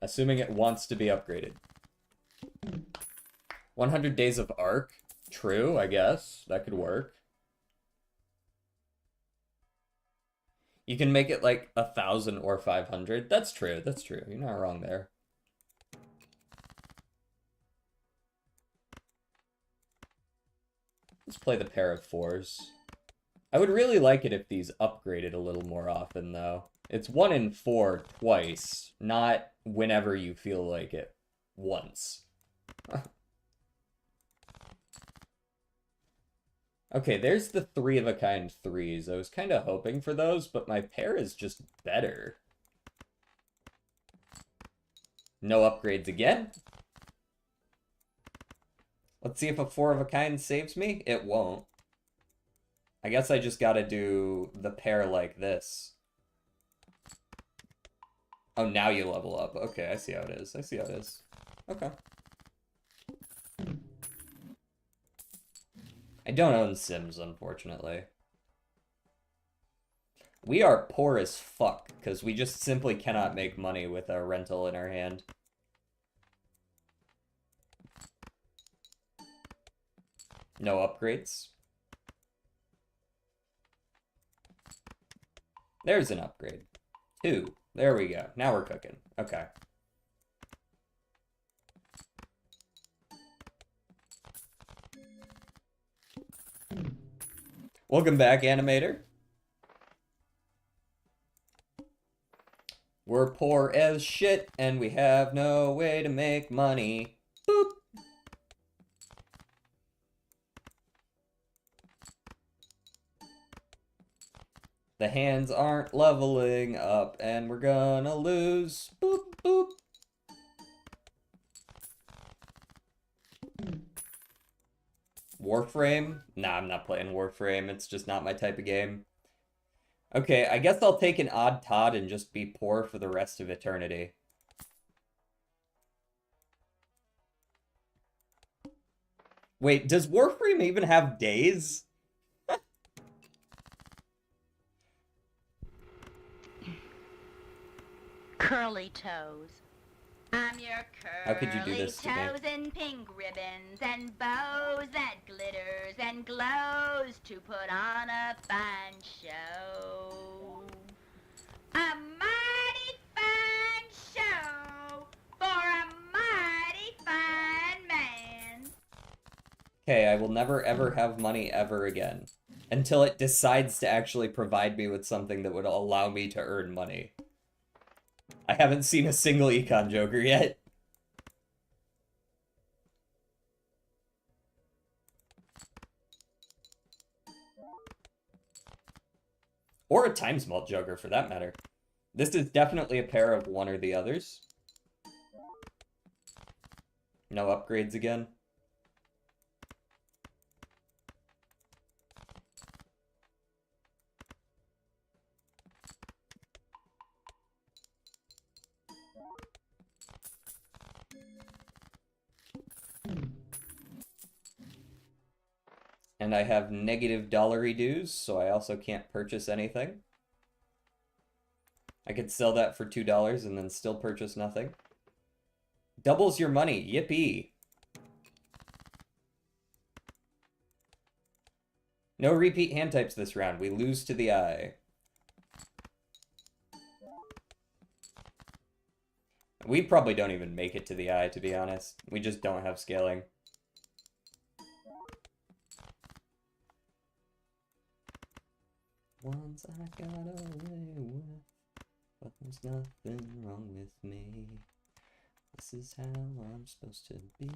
assuming it wants to be upgraded. 100 days of arc. True, I guess. That could work. You can make it like 1,000 or 500. That's true. That's true. You're not wrong there. Let's play the pair of 4s. I would really like it if these upgraded a little more often, though. It's 1 in 4 twice, not whenever you feel like it once. Okay, there's the 3-of-a-kind 3s. I was kind of hoping for those, but my pair is just better. No upgrades again. Let's see if a 4-of-a-kind saves me. It won't. I guess I just gotta do the pair like this. Oh, now you level up. Okay, I see how it is. I see how it is. Okay. I don't own Sims, unfortunately. We are poor as fuck, because we just simply cannot make money with a rental in our hand. No upgrades. There's an upgrade. 2. There we go. Now we're cooking. Okay. Welcome back, animator. We're poor as shit, and we have no way to make money. Boop. The hands aren't leveling up, and we're gonna lose. Boop, boop. Warframe? Nah, I'm not playing Warframe. It's just not my type of game. Okay, I guess I'll take an odd Todd and just be poor for the rest of eternity. Wait, does Warframe even have days? Curly toes. I'm your How could you do curly this to me? toes and pink ribbons and bows that glitters and glows to put on a fine show. A mighty fine show for a mighty fine man. Okay, I will never ever have money ever again. Until it decides to actually provide me with something that would allow me to earn money. I haven't seen a single econ joker yet. Or a time smalt joker, for that matter. This is definitely a pair of one or the others. No upgrades again. And I have negative dollary dues, so I also can't purchase anything. I could sell that for $2 and then still purchase nothing. Doubles your money, yippee! No repeat hand types this round, we lose to the eye. We probably don't even make it to the eye, to be honest. We just don't have scaling. Once I got away with, but there's nothing wrong with me. This is how I'm supposed to be,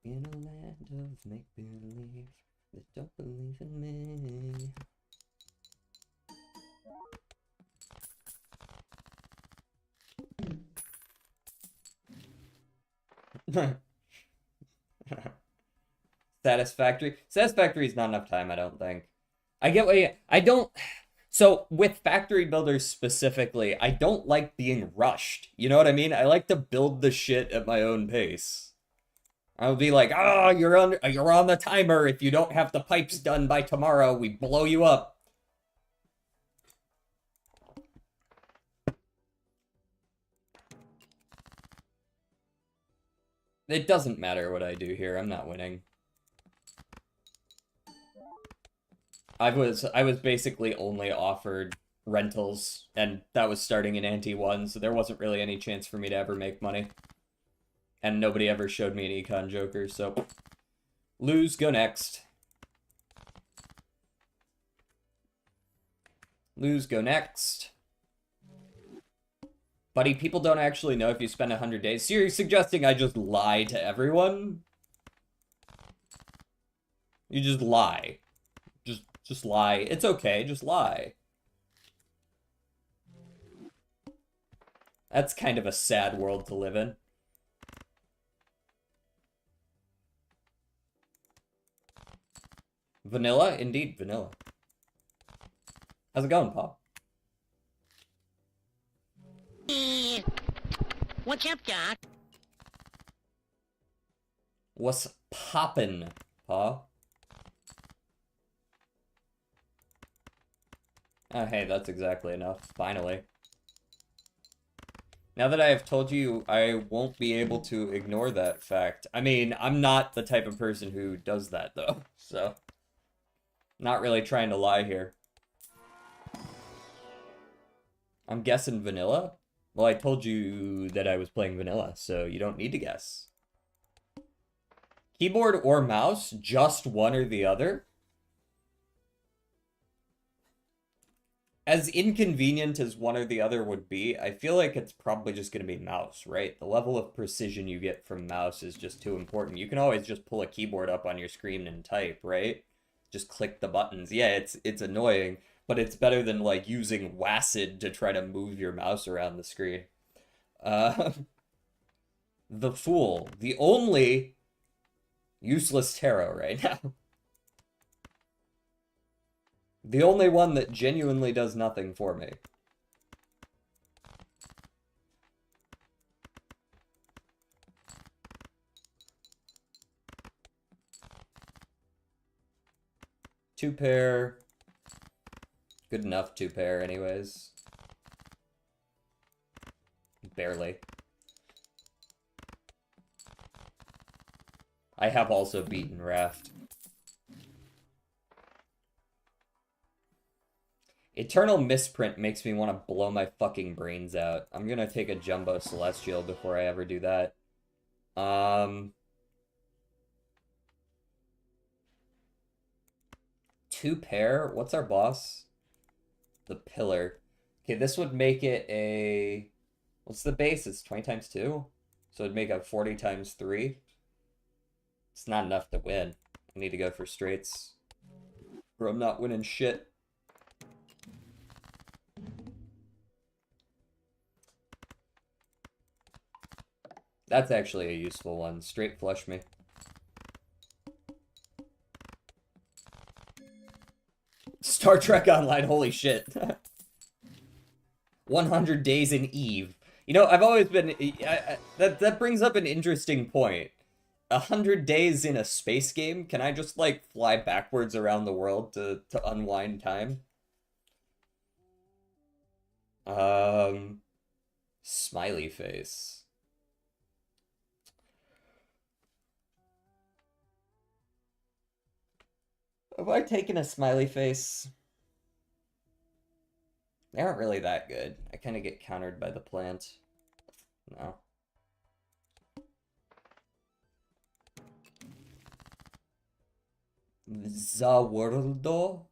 in a land of make-believe that don't believe in me. Satisfactory? Satisfactory is not enough time, I don't think. I get what I don't... So, with factory builders specifically, I don't like being rushed. You know what I mean? I like to build the shit at my own pace. I'll be like, oh, you're on the timer. If you don't have the pipes done by tomorrow, we blow you up. It doesn't matter what I do here. I'm not winning. I was basically only offered rentals, and that was starting in Ante 1, so there wasn't really any chance for me to ever make money. And nobody ever showed me an econ joker, so... Lose, go next. Lose, go next. Buddy, people don't actually know if you spend 100 days. So you're suggesting I just lie to everyone? You just lie. Just lie. It's okay, just lie. That's kind of a sad world to live in. Vanilla? Indeed, vanilla. How's it going, Paul? What's up, Doc? What's poppin', Paul? Oh, hey, that's exactly enough. Finally. Now that I have told you, I won't be able to ignore that fact. I mean, I'm not the type of person who does that, though. So, not really trying to lie here. I'm guessing vanilla? Well, I told you that I was playing vanilla, so you don't need to guess. Keyboard or mouse? Just one or the other? As inconvenient as one or the other would be, I feel like it's probably just going to be mouse, right? The level of precision you get from mouse is just too important. You can always just pull a keyboard up on your screen and type, right? Just click the buttons. Yeah, it's annoying, but it's better than like using WASD to try to move your mouse around the screen. The Fool, the only useless tarot right now. The only one that genuinely does nothing for me. Two pair. Good enough two pair anyways. Barely. I have also beaten Raft. Eternal Misprint makes me want to blow my fucking brains out. I'm gonna take a Jumbo Celestial before I ever do that. Two pair? What's our boss? The Pillar. Okay, this would make it a... What's the base? It's 20 times 2? So it'd make a 40 times 3. It's not enough to win. I need to go for straights. Or I'm not winning shit. That's actually a useful one. Straight flush me. Star Trek Online, holy shit. 100 Days in Eve. You know, I've always been... that brings up an interesting point. 100 days in a space game? Can I just, like, fly backwards around the world to unwind time? Smiley face. Have I taken a smiley face? They aren't really that good. I kind of get countered by the plant. No. Zawordo?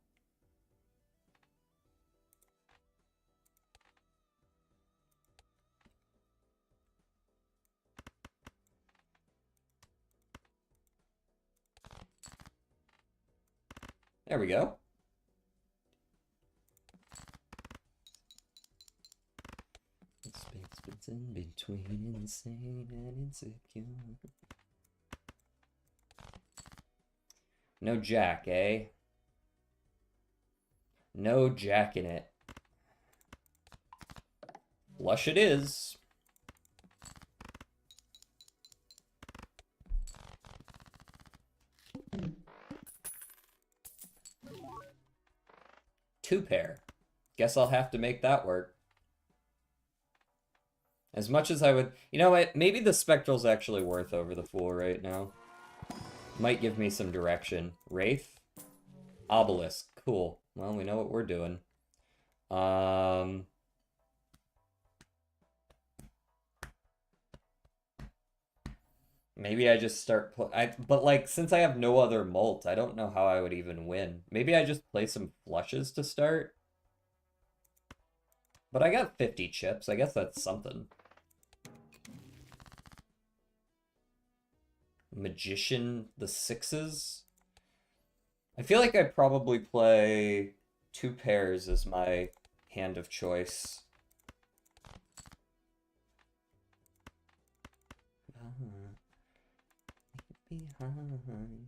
There we go. Space in between insane and insecure. No jack, eh? No jack in it. Lush it is. Two pair. Guess I'll have to make that work. As much as I would... You know what? Maybe the Spectral's actually worth over the Fool right now. Might give me some direction. Wraith? Obelisk. Cool. Well, we know what we're doing. Maybe I just start... But, like, since I have no other molt, I don't know how I would even win. Maybe I just play some flushes to start? But I got 50 chips. I guess that's something. Magician, the sixes. I feel like I probably play two pairs as my hand of choice. Behind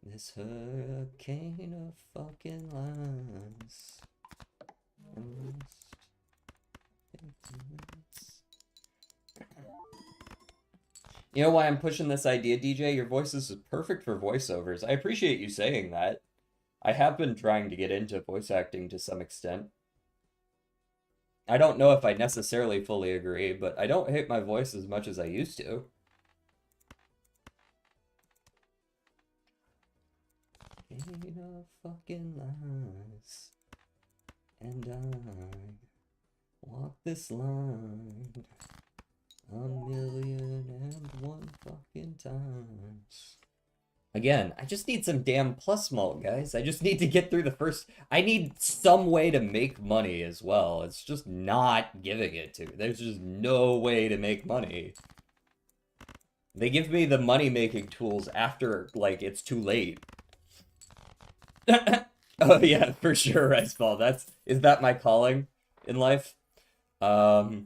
this hurricane of fucking lines. You know why I'm pushing this idea, DJ? Your voice is perfect for voiceovers. I appreciate you saying that. I have been trying to get into voice acting to some extent. I don't know if I necessarily fully agree, but I don't hate my voice as much as I used to. Ain't no fucking lies, and I walk this line 1,000,001 fucking times. Again, I just need some damn plus malt, guys. I just need to get through the first... I need some way to make money as well. It's just not giving it to me. There's just no way to make money. They give me the money-making tools after, like, it's too late. Oh, yeah, for sure, Riceball. Is that my calling in life? Good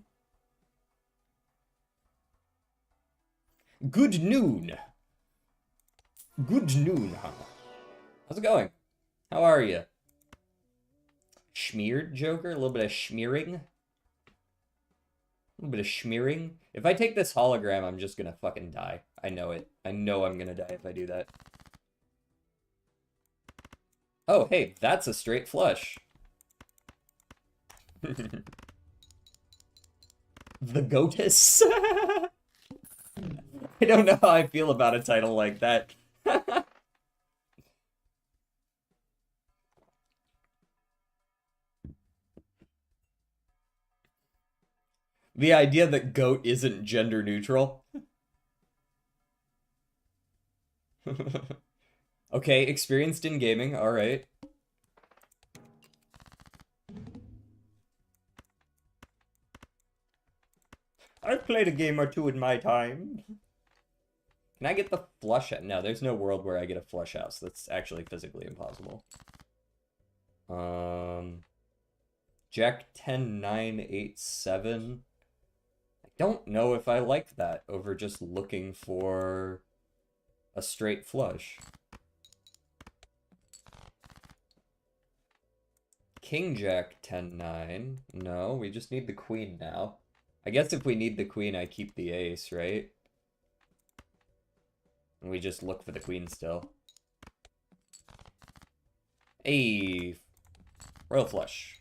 noon. Good noon, huh? How's it going? How are you? Schmeared Joker? A little bit of schmearing? A little bit of schmearing? If I take this hologram, I'm just gonna fucking die. I know it. I know I'm gonna die if I do that. Oh, hey, that's a straight flush. The Goatus? I don't know how I feel about a title like that. The idea that goat isn't gender neutral. Okay, experienced in gaming, alright. I've played a game or two in my time. Can I get the flush out? No, there's no world where I get a flush house. That's actually physically impossible. Jack 10, 9, 8, 7. I don't know if I like that over just looking for a straight flush. King Jack 10, 9. No, we just need the queen now. I guess if we need the queen, I keep the ace, right? And we just look for the queen still. Hey, royal flush.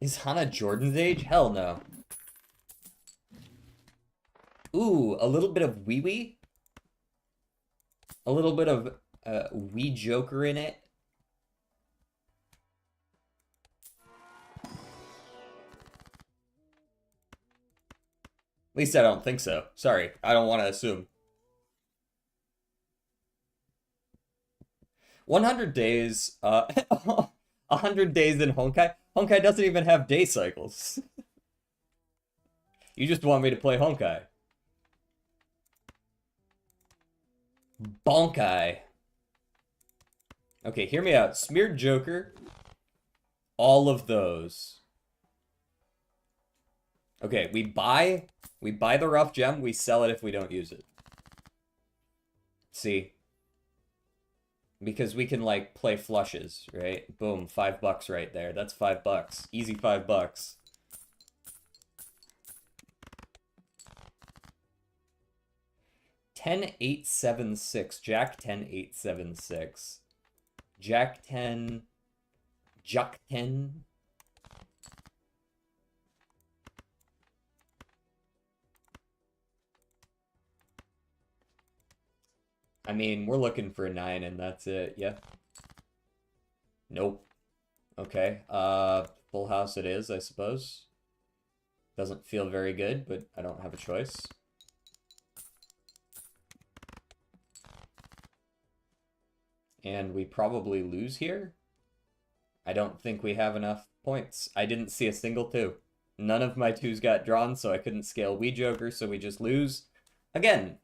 Is Hannah Jordan's age? Hell no. Ooh, a little bit of wee wee. A little bit of wee Joker in it. At least I don't think so. Sorry, I don't want to assume. 100 days, 100 days in Honkai? Honkai doesn't even have day cycles. You just want me to play Honkai. Bonkai. Okay, hear me out. Smeared Joker. All of those. Okay, we buy the rough gem, we sell it if we don't use it. See? Because we can, like, play flushes, right? Boom, $5 right there. That's $5. Easy $5. Ten 876. Jack 10 876. Jack 10. Jack 10. I mean, we're looking for a 9 and that's it, yeah. Nope. Okay, full house it is, I suppose. Doesn't feel very good, but I don't have a choice. And we probably lose here. I don't think we have enough points. I didn't see a single 2. None of my 2s got drawn, so I couldn't scale Wee Joker, so we just lose. Again.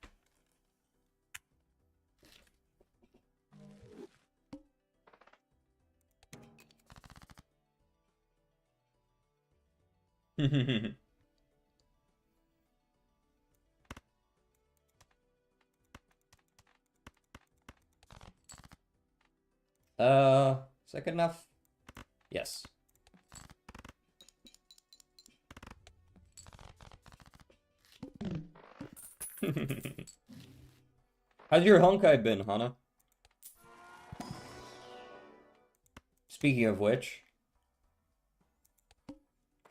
Is that good enough? Yes. How's your Honkai been, Hana? Speaking of which,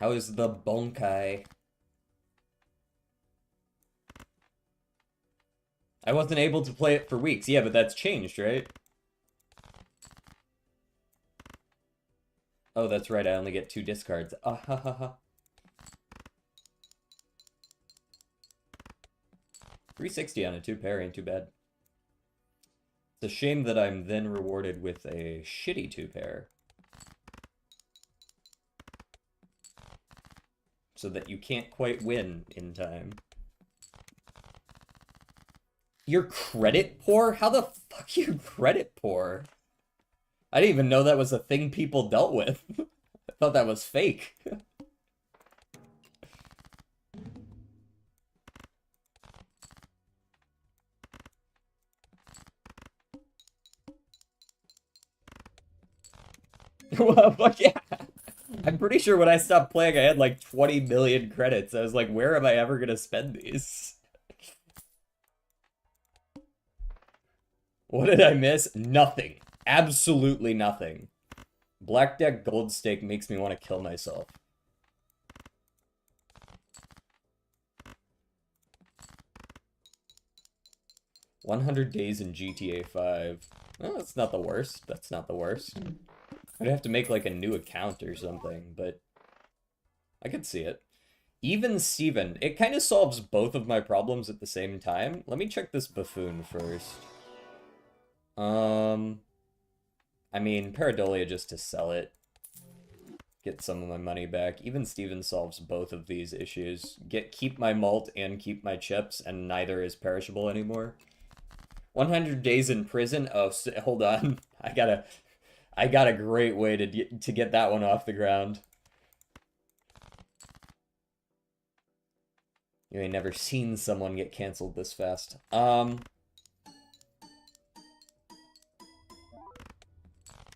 how is the Bonkai? I wasn't able to play it for weeks. Yeah, but that's changed, right? Oh, that's right. I only get 2 discards. Ah ha ha ha. 360 on a 2-pair ain't too bad. It's a shame that I'm then rewarded with a shitty 2-pair. So that you can't quite win in time. You're credit poor? How the fuck are you credit poor? I didn't even know that was a thing people dealt with. I thought that was fake. Well, fuck yeah. I'm pretty sure when I stopped playing, I had like 20 million credits. I was like, where am I ever gonna spend these? What did I miss? Nothing. Absolutely nothing. Black Deck Gold Stake makes me want to kill myself. "100 days in GTA 5. Well, that's not the worst. That's not the worst. I'd have to make like a new account or something, but I could see it. Even Steven. It kind of solves both of my problems at the same time. Let me check this buffoon first. I mean, Paradolia just to sell it. Get some of my money back. Even Steven solves both of these issues. Keep my malt and keep my chips, and neither is perishable anymore. 100 days in prison. Oh, hold on. I got a great way to get that one off the ground. You ain't never seen someone get canceled this fast.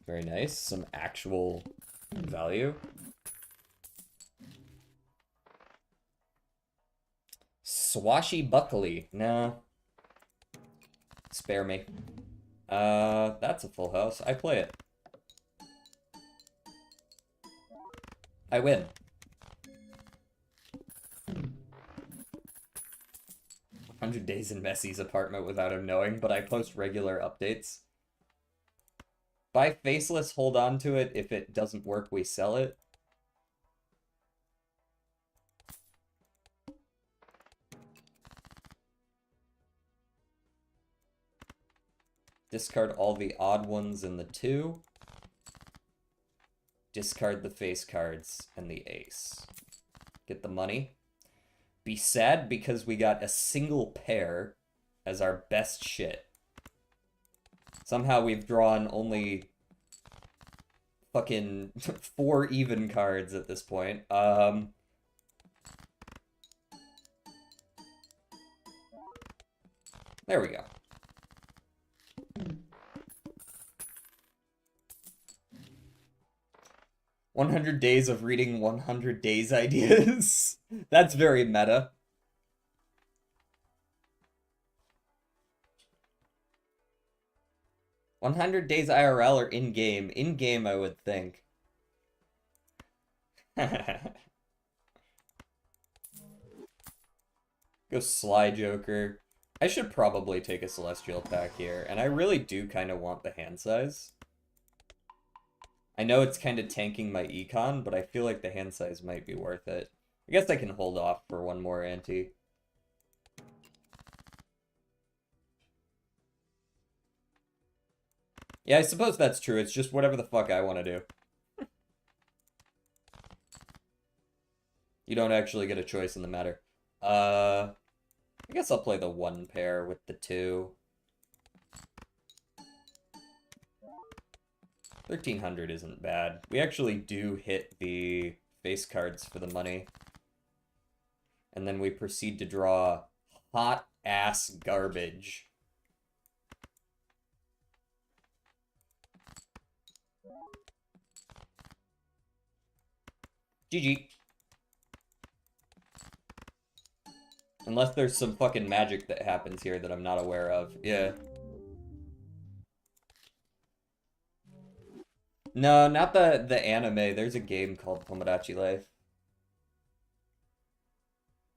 Very nice. Some actual value. Swashbuckly. Nah. Spare me. That's a full house. I play it. I win. "100 days in Messi's apartment without him knowing, but I post regular updates. Buy Faceless, hold on to it. If it doesn't work, we sell it. Discard all the odd ones in the 2. Discard the face cards and the ace. Get the money. Be sad because we got a single pair as our best shit. Somehow we've drawn only fucking 4 even cards at this point. There we go. "100 days of reading 100 days ideas." That's very meta. "100 days IRL or in-game?" In-game, I would think. Go Sly Joker. I should probably take a Celestial pack here, and I really do kind of want the hand size. I know it's kind of tanking my econ, but I feel like the hand size might be worth it. I guess I can hold off for one more ante. Yeah, I suppose that's true. It's just whatever the fuck I want to do. You don't actually get a choice in the matter. I guess I'll play the one pair with the two. 1,300 isn't bad. We actually do hit the face cards for the money. And then we proceed to draw hot ass garbage. GG. Unless there's some fucking magic that happens here that I'm not aware of. Yeah. No, not the anime. There's a game called Tomodachi Life.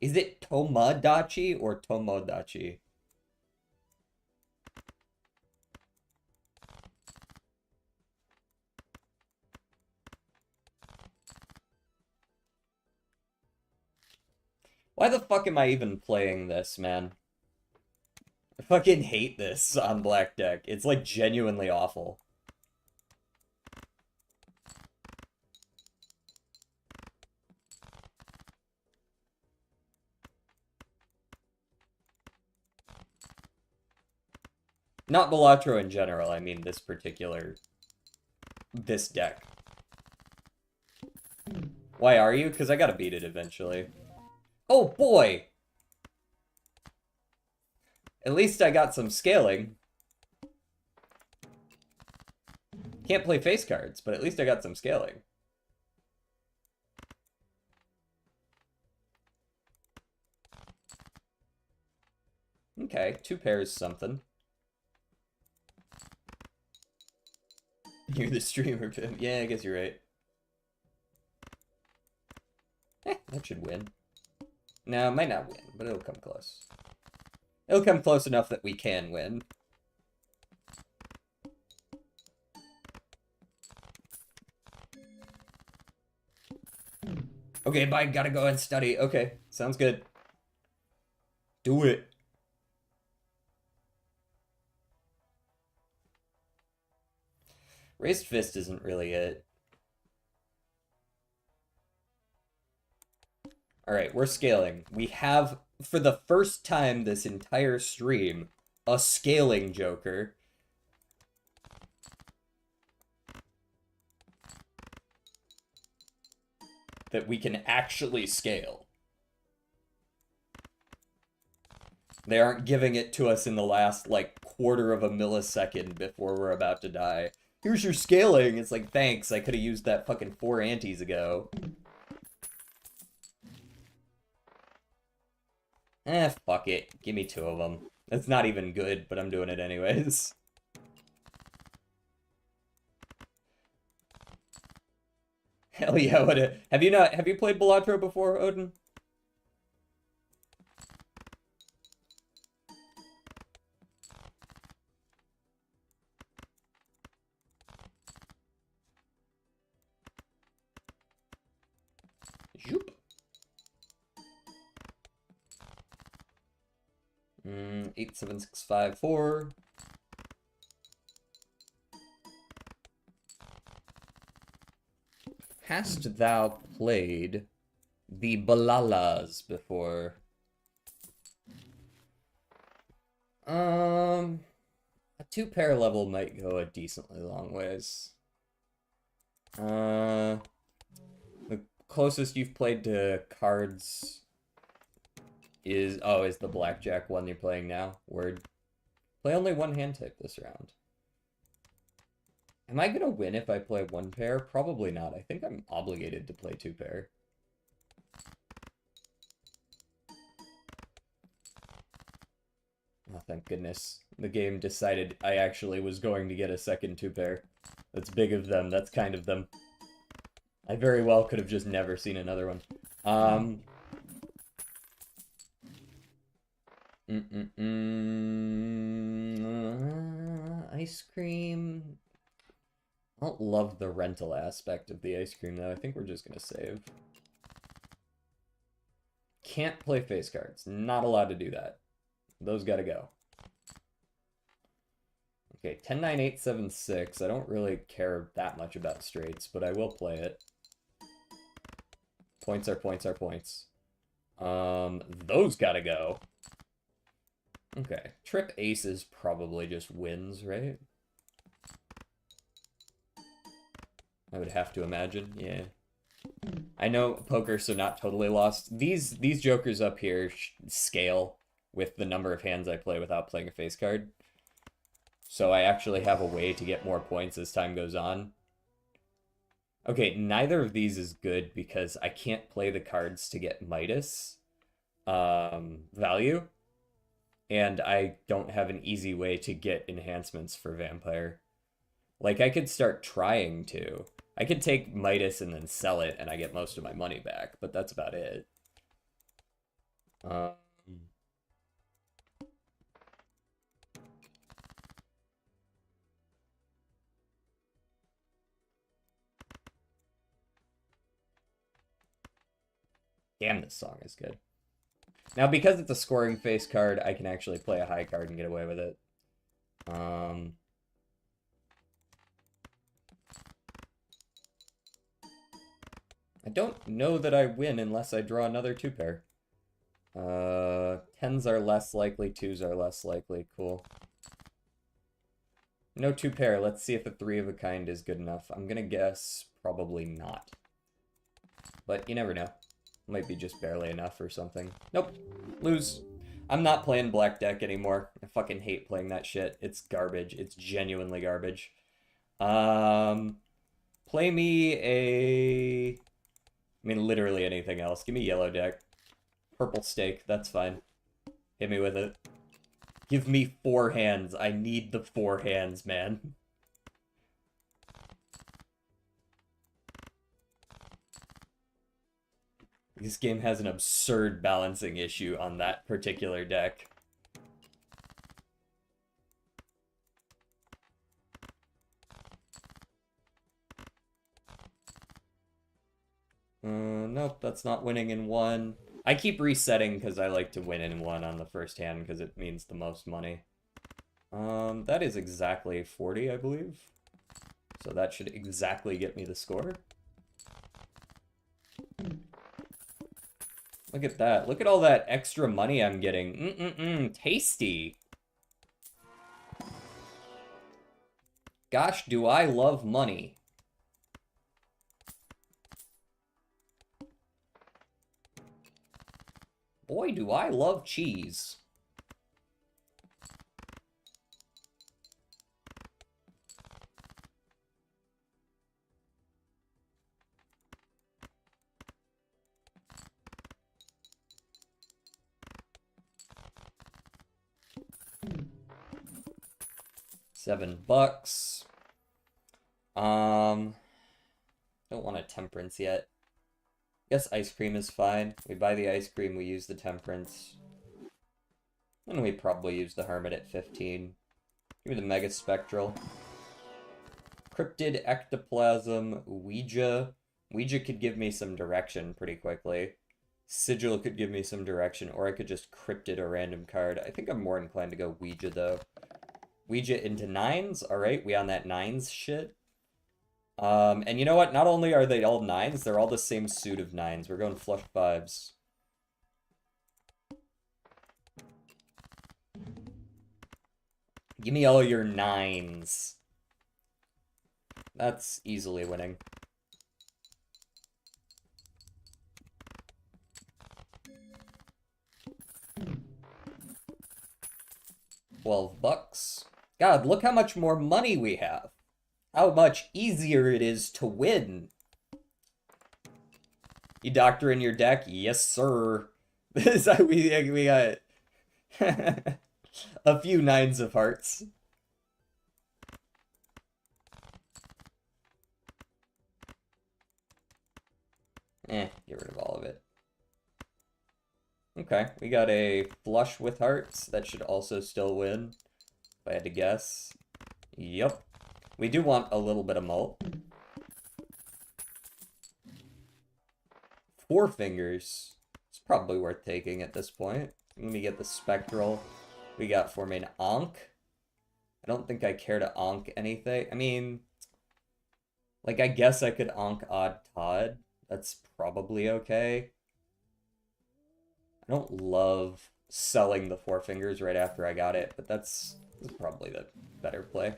Is it Tomodachi or Tomodachi? Why the fuck am I even playing this, man? I fucking hate this on Black Deck. It's like genuinely awful. Not Balatro in general, I mean this deck. Why are you? Because I gotta beat it eventually. Oh boy! At least I got some scaling. Can't play face cards, but at least I got some scaling. Okay, two pairs something. You're the streamer, Pim. Yeah, I guess you're right. That should win. No, it might not win, but it'll come close. It'll come close enough that we can win. Okay, bye, gotta go and study. Okay, sounds good. Do it. Raised Fist isn't really it. Alright, we're scaling. We have, for the first time this entire stream, a scaling Joker. That we can actually scale. They aren't giving it to us in the last, like, quarter of a millisecond before we're about to die. Here's your scaling. It's like, thanks, I could have used that fucking 4 antes ago. Fuck it. Give me 2 of them. That's not even good, but I'm doing it anyways. Hell yeah, what a... Have you played Balatro before, Odin? Zoop. 87654. Hast thou played the Balalas before? A 2-pair level might go a decently long ways. The closest you've played to cards is the blackjack one you're playing now. Word. Play only 1 hand type this round. Am I gonna win if I play 1 pair? Probably not. I think I'm obligated to play 2 pair. Oh, thank goodness. The game decided I actually was going to get a second 2 pair. That's big of them. That's kind of them. I very well could have just never seen another one. Ice cream. I don't love the rental aspect of the ice cream, though. I think we're just gonna save. Can't play face cards. Not allowed to do that. Those gotta go. Okay, 10, 9, 8, 7, 6. I don't really care that much about straights, but I will play it. Points are points are points. Those gotta go. Okay. Trip aces probably just wins, right? I would have to imagine, yeah. I know poker, so not totally lost. These jokers up here scale with the number of hands I play without playing a face card. So I actually have a way to get more points as time goes on. Okay, neither of these is good because I can't play the cards to get Midas value. And I don't have an easy way to get enhancements for Vampire. Like, I could start trying to. I could take Midas and then sell it, and I get most of my money back, but that's about it. Damn, this song is good. Now, because it's a scoring face card, I can actually play a high card and get away with it. I don't know that I win unless I draw another two pair. Tens are less likely, twos are less likely. Cool. No two pair. Let's see if a three of a kind is good enough. I'm gonna guess probably not. But you never know. Might be just barely enough or something. Nope. Lose. I'm not playing black deck anymore. I fucking hate playing that shit. It's garbage. It's genuinely garbage. Play me a... I mean, literally anything else. Give me yellow deck. Purple stake. That's fine. Hit me with it. Give me 4 hands. I need the 4 hands, man. This game has an absurd balancing issue on that particular deck. Nope, that's not winning in 1. I keep resetting because I like to win in 1 on the first hand because it means the most money. That is exactly 40, I believe. So that should exactly get me the score. Look at that. Look at all that extra money I'm getting. Tasty. Gosh, do I love money. Boy, do I love cheese. $7. Don't want a temperance yet. Guess ice cream is fine. We buy the ice cream, we use the temperance. And we probably use the hermit at 15. Give me the mega spectral. Cryptid, ectoplasm, Ouija. Ouija could give me some direction pretty quickly. Sigil could give me some direction, or I could just cryptid a random card. I think I'm more inclined to go Ouija, though. Ouija into 9s. Alright, we on that 9s shit. And you know what? Not only are they all 9s, they're all the same suit of 9s. We're going flush 5s. Give me all your 9s. That's easily winning. $12. God, look how much more money we have. How much easier it is to win. You doctor in your deck? Yes, sir. we got a few 9s of hearts. Get rid of all of it. Okay, we got a flush with hearts. That should also still win, if I had to guess. Yep. We do want a little bit of mult. 4 fingers. It's probably worth taking at this point. Let me get the spectral. We got for me an Ankh. I don't think I care to Ankh anything. I mean, like, I guess I could Ankh Odd Todd. That's probably okay. I don't love selling the four fingers right after I got it, but that's probably the better play.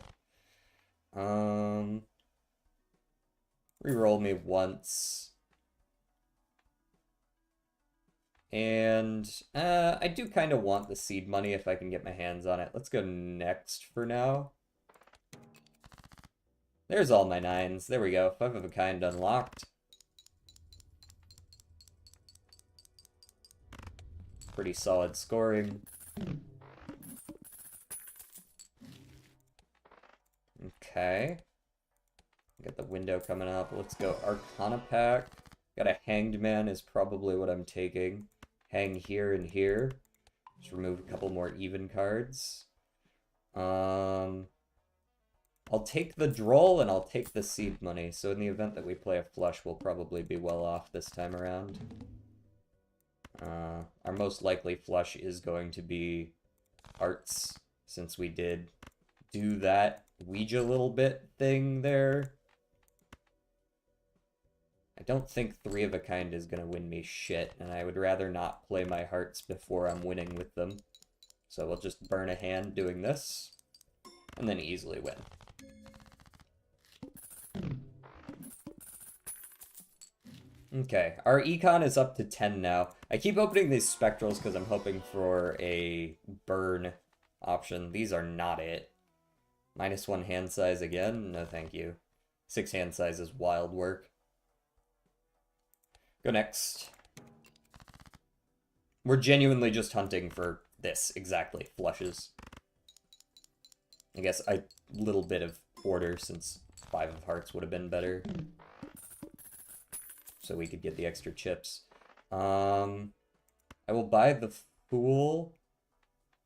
Reroll me once. And I do kind of want the seed money if I can get my hands on it. Let's go next for now. There's all my nines. There we go. Five of a kind unlocked. Pretty solid scoring. Okay. Got the window coming up. Let's go Arcana pack. Got a Hanged Man is probably what I'm taking. Hang here and here. Just remove a couple more even cards. I'll take the Droll and I'll take the seed money. So in the event that we play a flush, we'll probably be well off this time around. Our most likely flush is going to be hearts, since we did do that Ouija little bit thing there. I don't think three of a kind is going to win me shit, and I would rather not play my hearts before I'm winning with them. So we'll just burn a hand doing this, and then easily win. Okay, our econ is up to 10 now. I keep opening these spectrals because I'm hoping for a burn option. These are not it. -1 hand size again? No thank you. 6 hand size is wild work. Go next. We're genuinely just hunting for this, exactly, flushes. I guess a little bit of order since 5 of hearts would have been better. So we could get the extra chips. I will buy the Fool.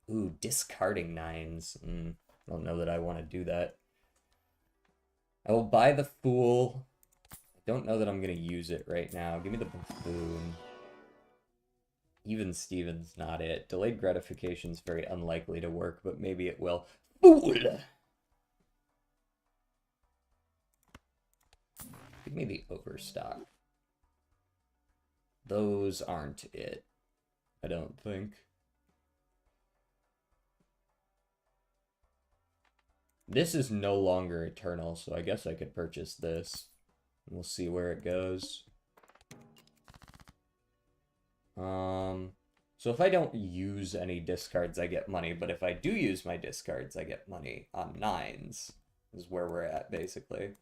Ooh, discarding 9s. I don't know that I want to do that. I will buy the Fool. I don't know that I'm going to use it right now. Give me the Buffoon. Even Steven's not it. Delayed gratification is very unlikely to work, but maybe it will. Fool! Give me the Overstock. Those aren't it, I don't think. This is no longer eternal, so I guess I could purchase this. We'll see where it goes. So if I don't use any discards, I get money, but if I do use my discards, I get money on 9s, is where we're at, basically.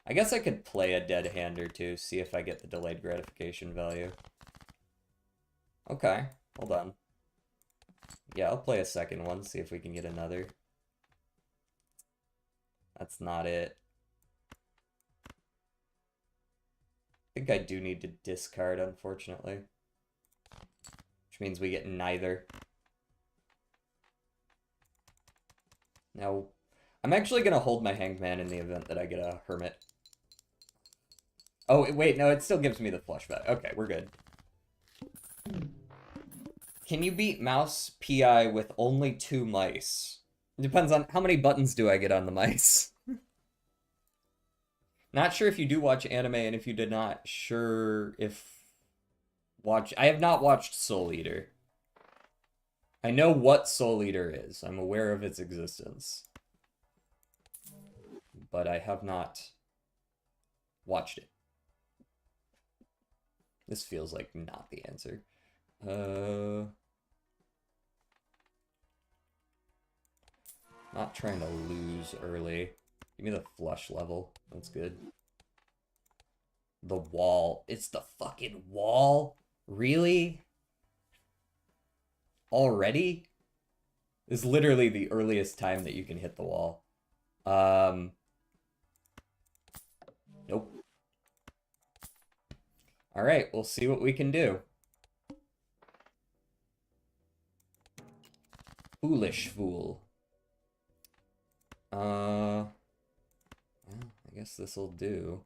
I guess I could play a dead hand or two, see if I get the delayed gratification value. Okay, hold on. Yeah, I'll play a second one, see if we can get another. That's not it. I think I do need to discard, unfortunately. Which means we get neither. Now, I'm actually going to hold my Hanged Man in the event that I get a Hermit. Oh, wait, no, it still gives me the flush back. Okay, we're good. Can you beat Mouse PI with only 2 mice? It depends on how many buttons do I get on the mice. Not sure if you do watch anime, and if you did not, sure if... I have not watched Soul Eater. I know what Soul Eater is. I'm aware of its existence. But I have not watched it. This feels like not the answer. Not trying to lose early. Give me the flush level. That's good. The wall. It's the fucking wall? Really? Already? This is literally the earliest time that you can hit the wall. Nope. Alright, we'll see what we can do. Foolish Fool. Well, I guess this'll do.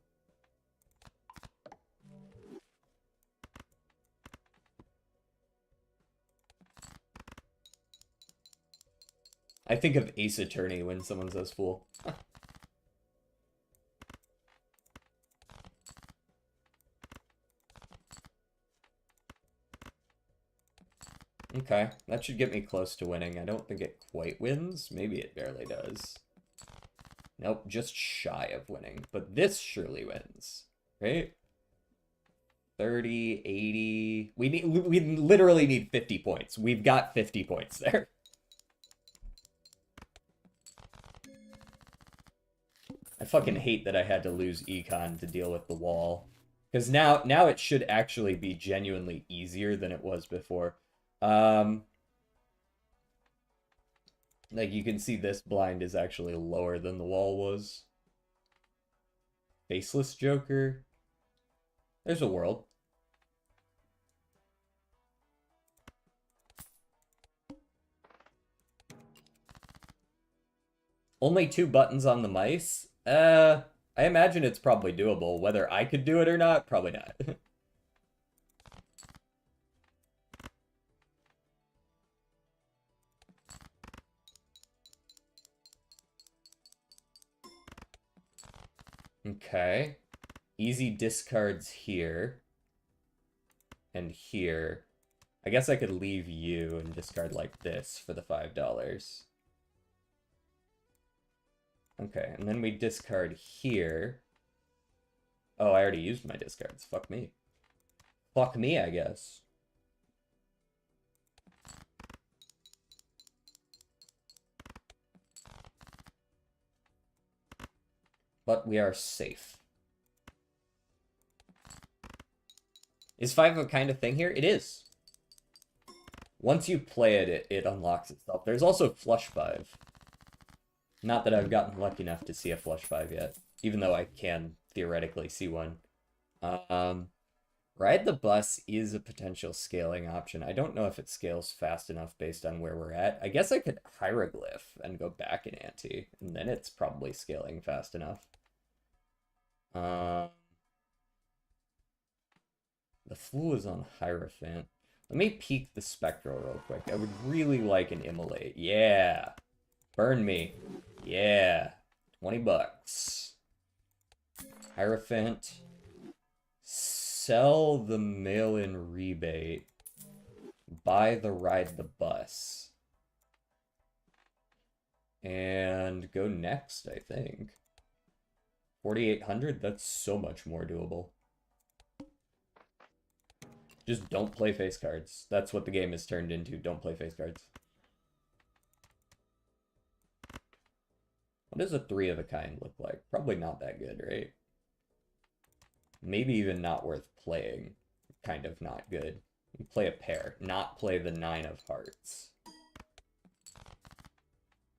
I think of Ace Attorney when someone says fool. Okay, that should get me close to winning. I don't think it quite wins. Maybe it barely does. Nope, just shy of winning. But this surely wins, right? 30, 80. We literally need 50 points. We've got 50 points there. I fucking hate that I had to lose econ to deal with the wall. Because now it should actually be genuinely easier than it was before. Like, you can see this blind is actually lower than the wall was. Faceless Joker. There's a world. Only 2 buttons on the mice? I imagine it's probably doable. Whether I could do it or not, probably not. Okay. Easy discards here. And here. I guess I could leave you and discard like this for the $5. Okay, and then we discard here. Oh, I already used my discards. Fuck me. Fuck me, I guess. But we are safe. Is 5 a kind of thing here? It is. Once you play it, it unlocks itself. There's also flush 5. Not that I've gotten lucky enough to see a flush 5 yet, even though I can theoretically see one. Ride the bus is a potential scaling option. I don't know if it scales fast enough based on where we're at. I guess I could hieroglyph and go back in ante, and then it's probably scaling fast enough. The Fool is on Hierophant. Let me peek the Spectral real quick. I would really like an Immolate. Yeah. Burn me. Yeah. 20 bucks. Hierophant. Sell the mail-in rebate. Buy the ride the bus. And go next, I think. 4,800? That's so much more doable. Just don't play face cards. That's what the game has turned into. Don't play face cards. What does a 3 of a kind look like? Probably not that good, right? Maybe even not worth playing. Kind of not good. You play a pair. Not play the 9 of hearts.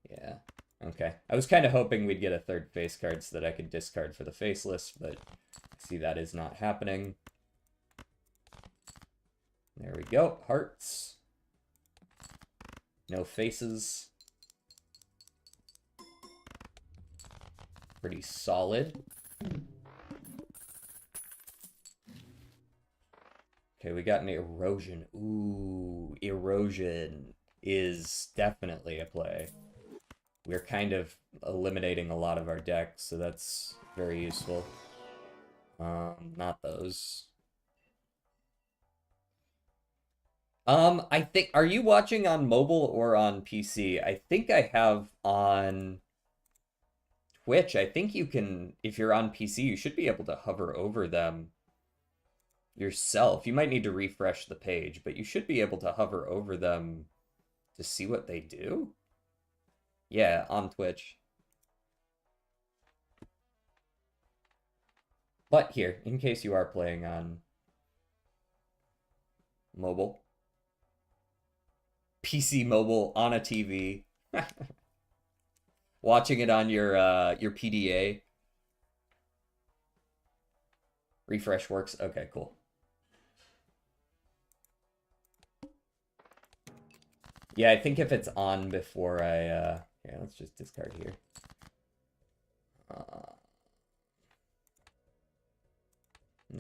Yeah. Okay. I was kind of hoping we'd get a 3rd face card so that I could discard for the faceless, but I see that is not happening. There we go. Hearts. No faces. Pretty solid. Okay, we got an erosion. Ooh, erosion is definitely a play. We're kind of eliminating a lot of our decks, so that's very useful. Not those. I think, are you watching on mobile or on PC? I think I have on Twitch. I think you can, if you're on PC, you should be able to hover over them yourself. You might need to refresh the page, but you should be able to hover over them to see what they do. Yeah, on Twitch. But here, in case you are playing on mobile. PC mobile on a TV. Watching it on your PDA. Refresh works. Okay, cool. Yeah, I think if it's on before I yeah, let's just discard here.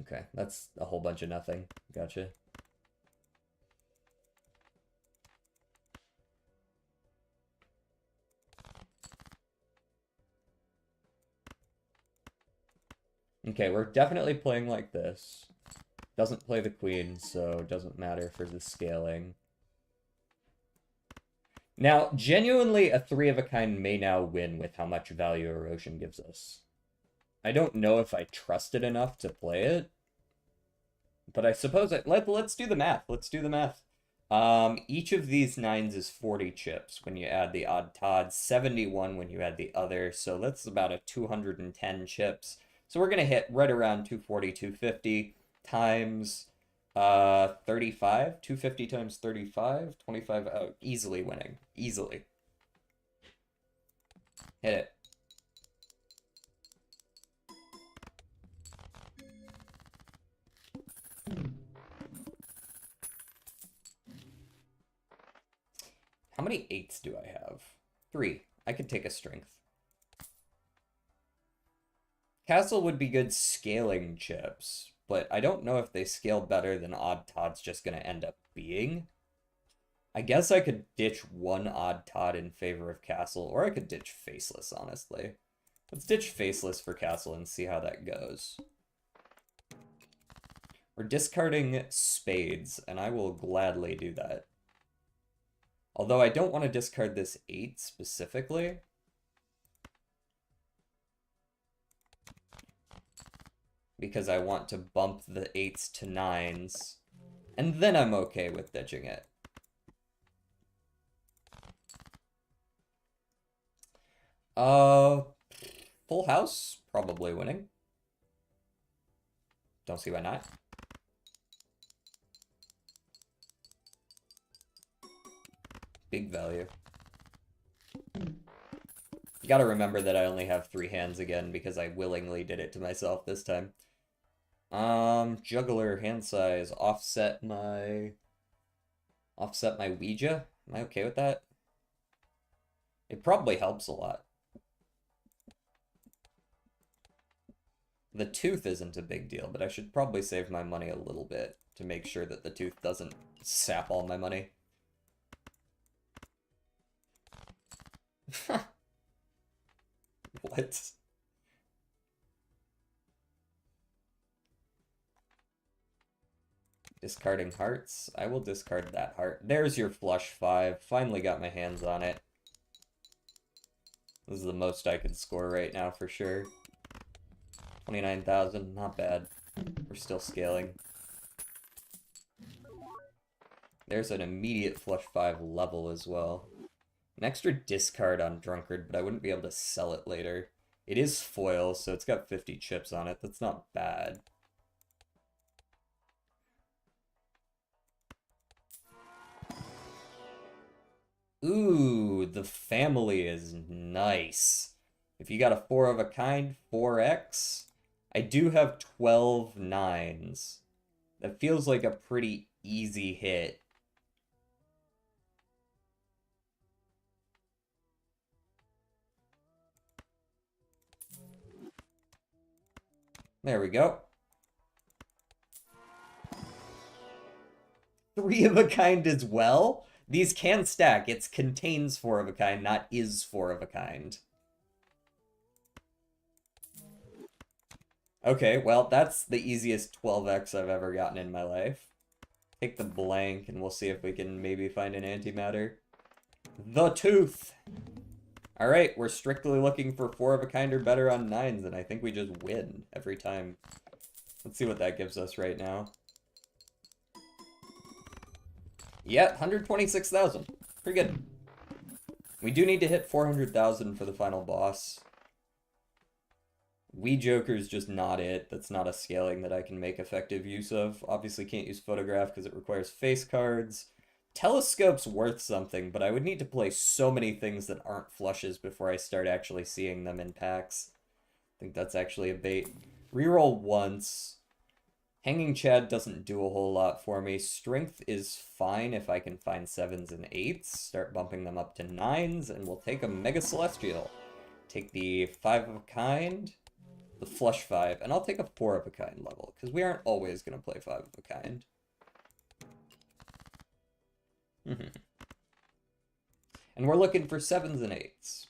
Okay, that's a whole bunch of nothing. Gotcha. Okay, we're definitely playing like this. Doesn't play the queen, so it doesn't matter for the scaling. Now, genuinely, a three of a kind may now win with how much value erosion gives us. I don't know if I trust it enough to play it, but I suppose let's do the math. Let's do the math. Each of these nines is 40 chips when you add the odd Todd, 71 when you add the other, so that's about a 210 chips. So we're gonna hit right around 240, 250 times 35, 250 times 35, 25, oh, easily winning. Easily. Hit it. How many eights do I have? 3. I could take a strength. Castle would be good scaling chips, but I don't know if they scale better than Odd Todd's just going to end up being. I guess I could ditch one Odd Todd in favor of Castle, or I could ditch Faceless, honestly. Let's ditch Faceless for Castle and see how that goes. We're discarding Spades, and I will gladly do that. Although I don't want to discard this 8 specifically. Because I want to bump the 8s to 9s. And then I'm okay with ditching it. Full house, probably winning. Don't see why not. Big value. You gotta remember that I only have 3 hands again because I willingly did it to myself this time. Juggler, hand size, offset my Ouija. Am I okay with that? It probably helps a lot. The tooth isn't a big deal, but I should probably save my money a little bit to make sure that the tooth doesn't sap all my money. What? Discarding hearts. I will discard that heart. There's your flush 5. Finally got my hands on it. This is the most I could score right now for sure. 29,000, not bad. We're still scaling. There's an immediate flush 5 level as well. An extra discard on Drunkard, but I wouldn't be able to sell it later. It is foil, so it's got 50 chips on it. That's not bad. Ooh, the family is nice. If you got a 4 of a kind, 4x, I do have 12 nines. That feels like a pretty easy hit. There we go. 3 of a kind as well? These can stack. It's contains 4 of a kind, not is 4 of a kind. Okay, well, that's the easiest 12x I've ever gotten in my life. Take the blank, and we'll see if we can maybe find an antimatter. The tooth! Alright, we're strictly looking for 4 of a kind or better on 9s, and I think we just win every time. Let's see what that gives us right now. Yeah, 126,000. Pretty good. We do need to hit 400,000 for the final boss. Wee Joker's just not it. That's not a scaling that I can make effective use of. Obviously can't use Photograph because it requires face cards. Telescope's worth something, but I would need to play so many things that aren't flushes before I start actually seeing them in packs. I think that's actually a bait. Reroll once. Hanging Chad doesn't do a whole lot for me. Strength is fine if I can find 7s and 8s. Start bumping them up to 9s, and we'll take a Mega Celestial. Take the 5 of a kind, the flush 5, and I'll take a 4 of a kind level, because we aren't always going to play 5 of a kind. And we're looking for 7s and 8s.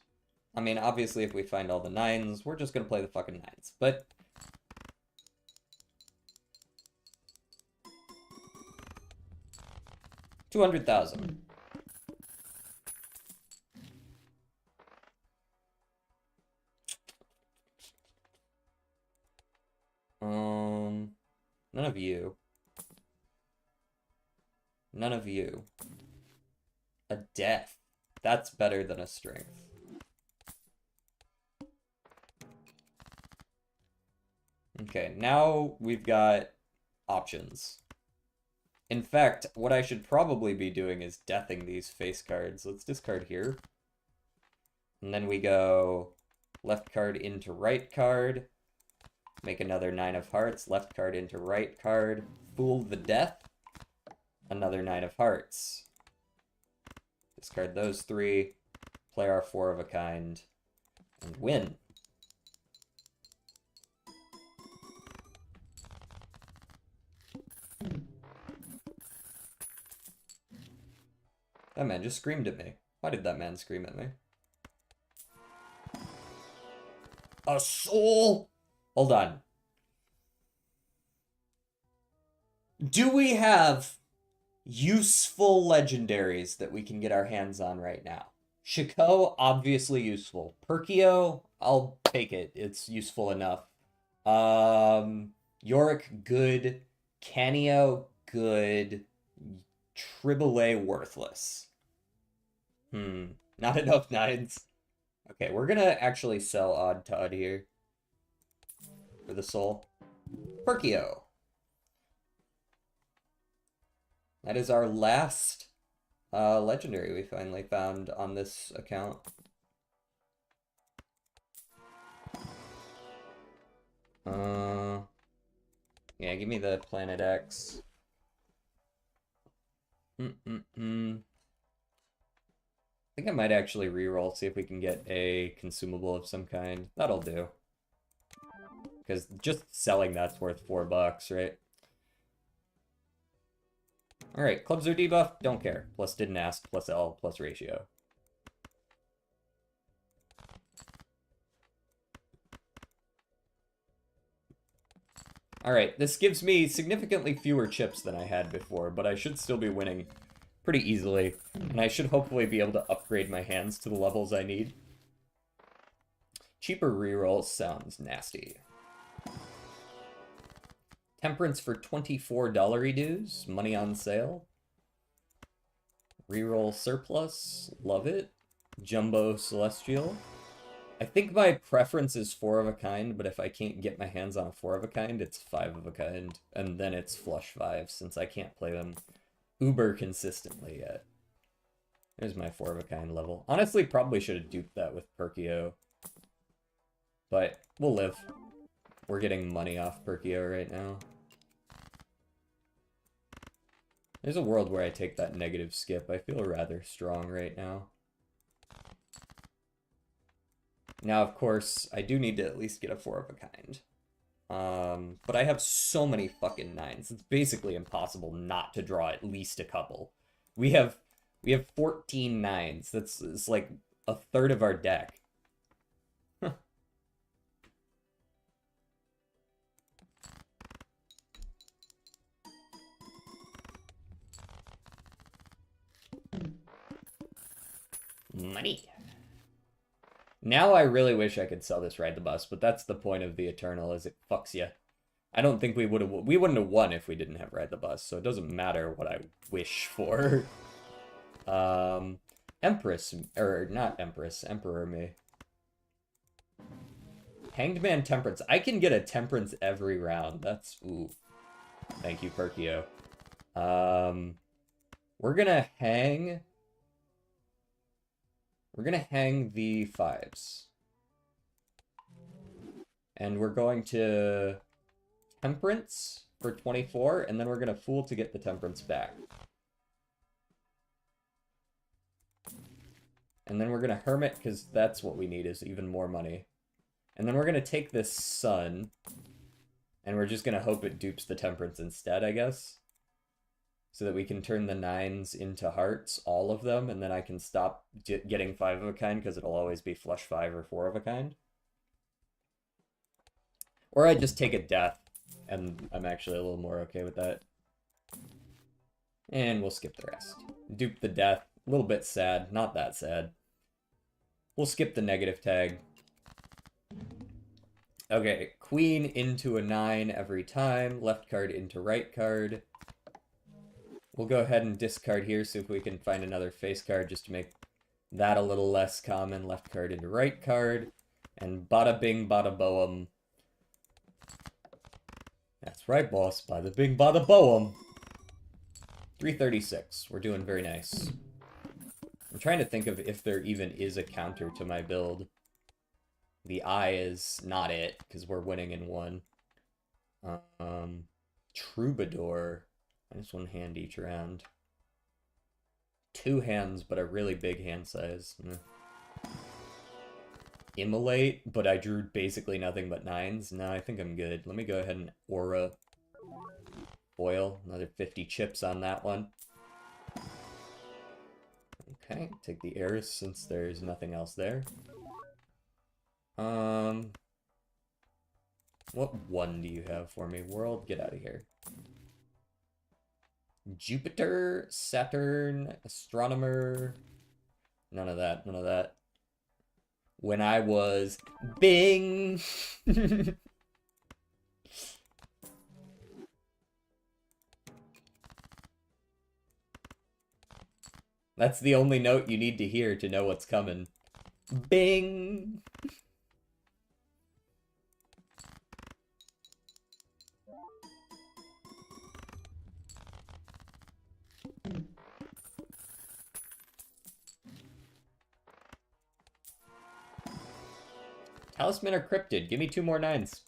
I mean, obviously, if we find all the 9s, we're just going to play the fucking 9s. But 200,000. None of you. None of you. A death. That's better than a strength. Okay, now we've got options. In fact, what I should probably be doing is deathing these face cards. Let's discard here. And then we go left card into right card. Make another 9 of hearts. Left card into right card. Fool the death. Another 9 of hearts. Discard those 3. Play our 4 of a kind. And win. That man just screamed at me. Why did that man scream at me? A soul? Hold on. Do we have useful legendaries that we can get our hands on right now? Shiko, obviously useful. Perkio, I'll take it. It's useful enough. Yorick, good. Canio, good. Triboulet, worthless. Not enough 9s. Okay, we're gonna actually sell Odd Todd here. For the soul. Perkio. That is our last legendary we finally found on this account. Yeah, give me the Planet X. I think I might actually reroll, see if we can get a consumable of some kind. That'll do. Because just selling that's worth $4, right? Alright, clubs are debuffed, don't care. Plus didn't ask, plus L, plus ratio. Alright, this gives me significantly fewer chips than I had before, but I should still be winning pretty easily. And I should hopefully be able to upgrade my hands to the levels I need. Cheaper rerolls sounds nasty. Temperance for $24 dues. Money on sale. Reroll surplus. Love it. Jumbo Celestial. I think my preference is 4 of a kind, but if I can't get my hands on a 4 of a kind, it's 5 of a kind. And then it's flush 5, since I can't play them uber consistently yet. There's my 4 of a kind level. Honestly, probably should have duped that with Perkio. But we'll live. We're getting money off Perkio right now. There's a world where I take that negative skip. I feel rather strong right now. Now, of course, I do need to at least get a 4 of a kind. But I have so many fucking 9s. It's basically impossible not to draw at least a couple. We have 14 9s. It's like a third of our deck. Money. Now I really wish I could sell this Ride the Bus, but that's the point of the Eternal, is it fucks you. I don't think we wouldn't have won if we didn't have Ride the Bus, so it doesn't matter what I wish for. Empress, or not Empress, Emperor me. Hanged Man Temperance. I can get a Temperance every round. That's, ooh. Thank you, Perkio. We're gonna hang the 5s. And we're going to Temperance for 24, and then we're going to Fool to get the Temperance back. And then we're going to Hermit, because that's what we need, is even more money. And then we're going to take this Sun, and we're just going to hope it dupes the Temperance instead, I guess. So that we can turn the 9s into hearts, all of them, and then I can stop getting 5 of a kind, because it'll always be flush 5 or 4 of a kind. Or I just take a death, and I'm actually a little more okay with that. And we'll skip the rest. Dupe the death, a little bit sad, not that sad. We'll skip the negative tag. Okay, queen into a 9 every time. Left card into right card. We'll go ahead and discard here, see if we can find another face card just to make that a little less common. Left card into right card. And bada bing, bada boom. That's right, boss. Bada bing, bada boom. 336. We're doing very nice. I'm trying to think of if there even is a counter to my build. The eye is not it, because we're winning in one. Troubadour. Minus one hand each round. Two hands, but a really big hand size. Immolate, but I drew basically nothing but 9s. No, I think I'm good. Let me go ahead and aura foil. Another 50 chips on that one. Okay, take the heirs since there's nothing else there. What one do you have for me? World, get out of here. Jupiter, Saturn, Astronomer. None of that, none of that. When I was Bing! That's the only note you need to hear to know what's coming. Bing! Talisman or Cryptid? Give me 2 more 9s.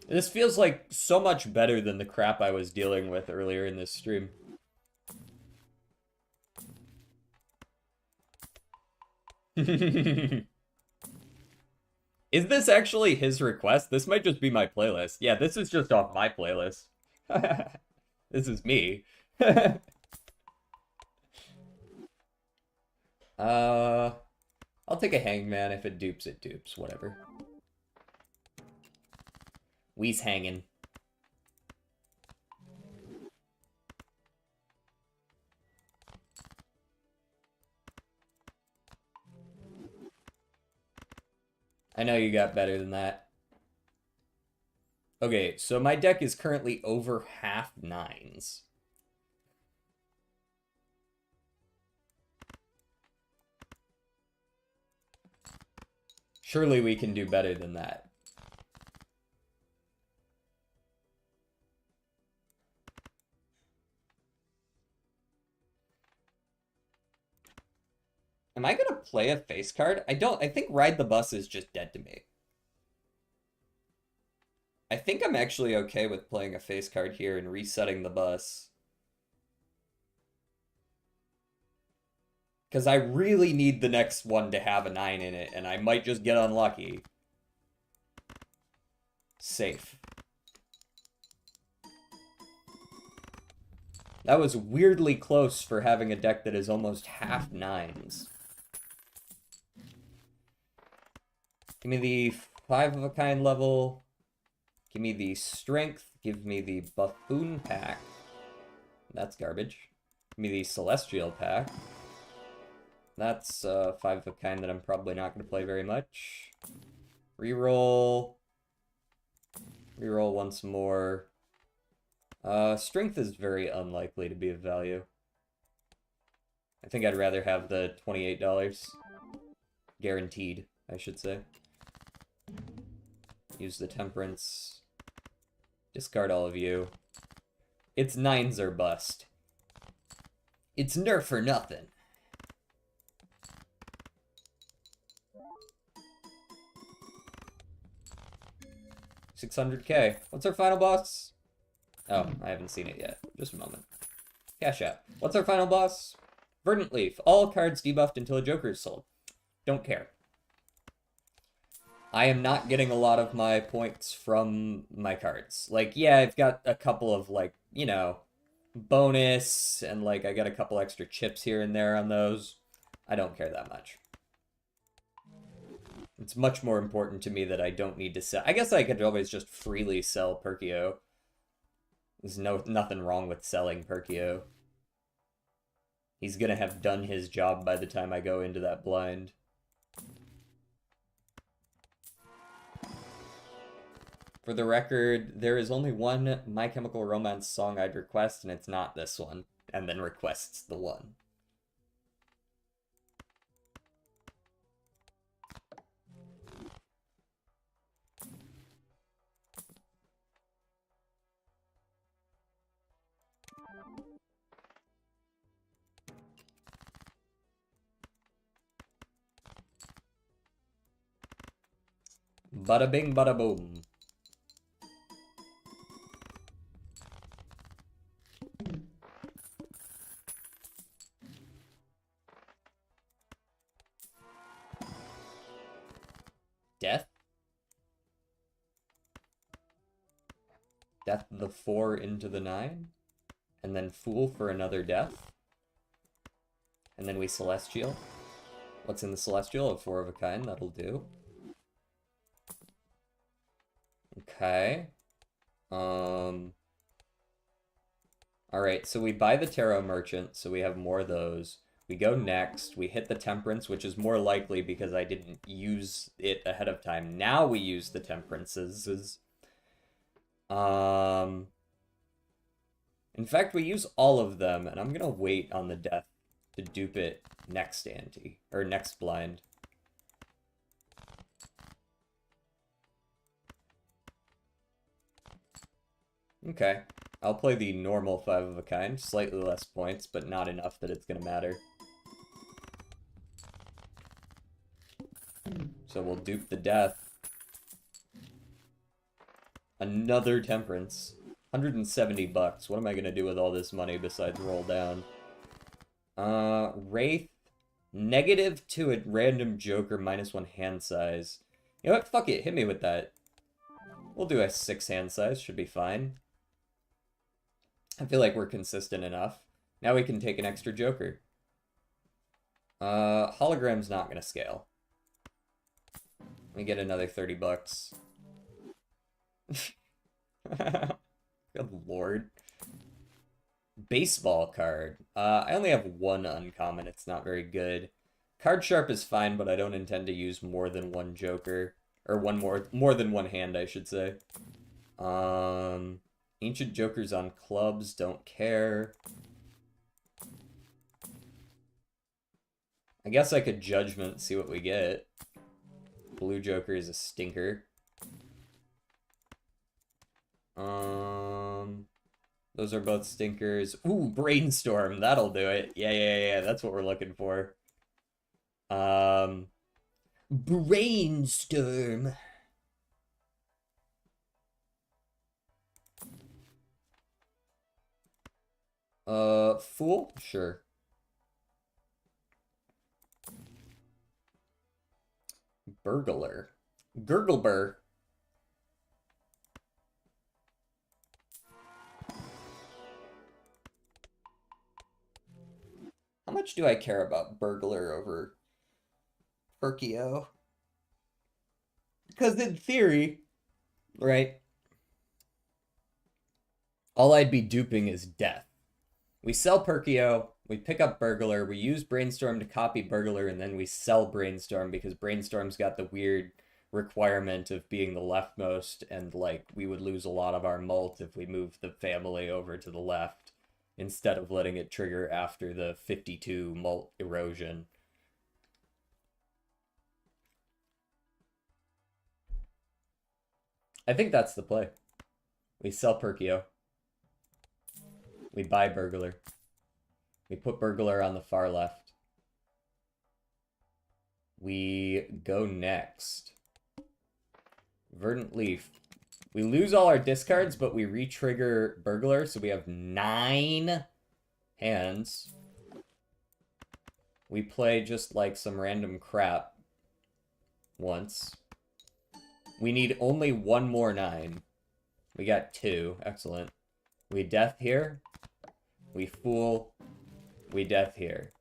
This feels like so much better than the crap I was dealing with earlier in this stream. Is this actually his request? This might just be my playlist. Yeah, this is just off my playlist. This is me. I'll take a hangman. If it dupes, it dupes. Whatever. We's hanging. I know you got better than that. Okay, so my deck is currently over half 9s. Surely we can do better than that. Am I gonna play a face card? I think Ride the Bus is just dead to me. I think I'm actually okay with playing a face card here and resetting the bus. Because I really need the next one to have a 9 in it, and I might just get unlucky. Safe. That was weirdly close for having a deck that is almost half 9s. Give me the 5 of a kind level. Give me the strength. Give me the buffoon pack. That's garbage. Give me the celestial pack. That's 5 of a kind that I'm probably not going to play very much. Reroll. Reroll once more. Strength is very unlikely to be of value. I think I'd rather have the $28. Guaranteed, I should say. Use the temperance. Discard all of you. It's 9s or bust. It's nerf or nothing. $600K. What's our final boss? Oh, I haven't seen it yet. Just a moment. Cash out. What's our final boss? Verdant Leaf. All cards debuffed until a Joker is sold. Don't care. I am not getting a lot of my points from my cards. Like, yeah, I've got a couple of, like, you know, bonus, and, like, I got a couple extra chips here and there on those. I don't care that much. It's much more important to me that I don't need to sell. I guess I could always just freely sell Perkio. There's nothing wrong with selling Perkio. He's gonna have done his job by the time I go into that blind. For the record, there is only one My Chemical Romance song I'd request, and it's not this one. And then requests the one. Bada bing, bada boom. Death? Death the 4 into the 9? And then Fool for another death? And then we Celestial? What's in the Celestial? A 4 of a kind, that'll do. Okay. Alright, so we buy the Tarot Merchant, so we have more of those. We go next, we hit the Temperance, which is more likely because I didn't use it ahead of time. Now we use the Temperances. In fact, we use all of them, and I'm gonna wait on the death to dupe it next ante, or next blind. Okay, I'll play the normal 5 of a kind, slightly less points, but not enough that it's gonna matter. So we'll dupe the death. Another Temperance. 170 bucks. What am I gonna do with all this money besides roll down? Wraith. Negative to a random joker, -1 hand size. You know what? Fuck it. Hit me with that. We'll do a 6 hand size. Should be fine. I feel like we're consistent enough. Now we can take an extra joker. Hologram's not gonna scale. Let me get another 30 bucks. Good lord. Baseball card. I only have one uncommon. It's not very good. Card sharp is fine, but I don't intend to use more than one joker. Or more than one hand, I should say. Ancient jokers on clubs, don't care. I guess I could judgment, see what we get. Blue joker is a stinker. Those are both stinkers. Ooh, brainstorm, that'll do it. Yeah, that's what we're looking for. Brainstorm. Fool? Sure. Burglar. Gurgleburr. How much do I care about burglar over Perkio? Because in theory, right, all I'd be duping is death. We sell Perkio, we pick up Burglar, we use Brainstorm to copy Burglar, and then we sell Brainstorm because Brainstorm's got the weird requirement of being the leftmost, and like we would lose a lot of our mult if we moved the family over to the left instead of letting it trigger after the 52 mult erosion. I think that's the play. We sell Perkio. We buy Burglar. We put Burglar on the far left. We go next. Verdant Leaf. We lose all our discards, but we re-trigger Burglar, so we have 9 hands. We play just like some random crap once. We need only one more 9. We got 2. Excellent. We death here. We fool. We death here.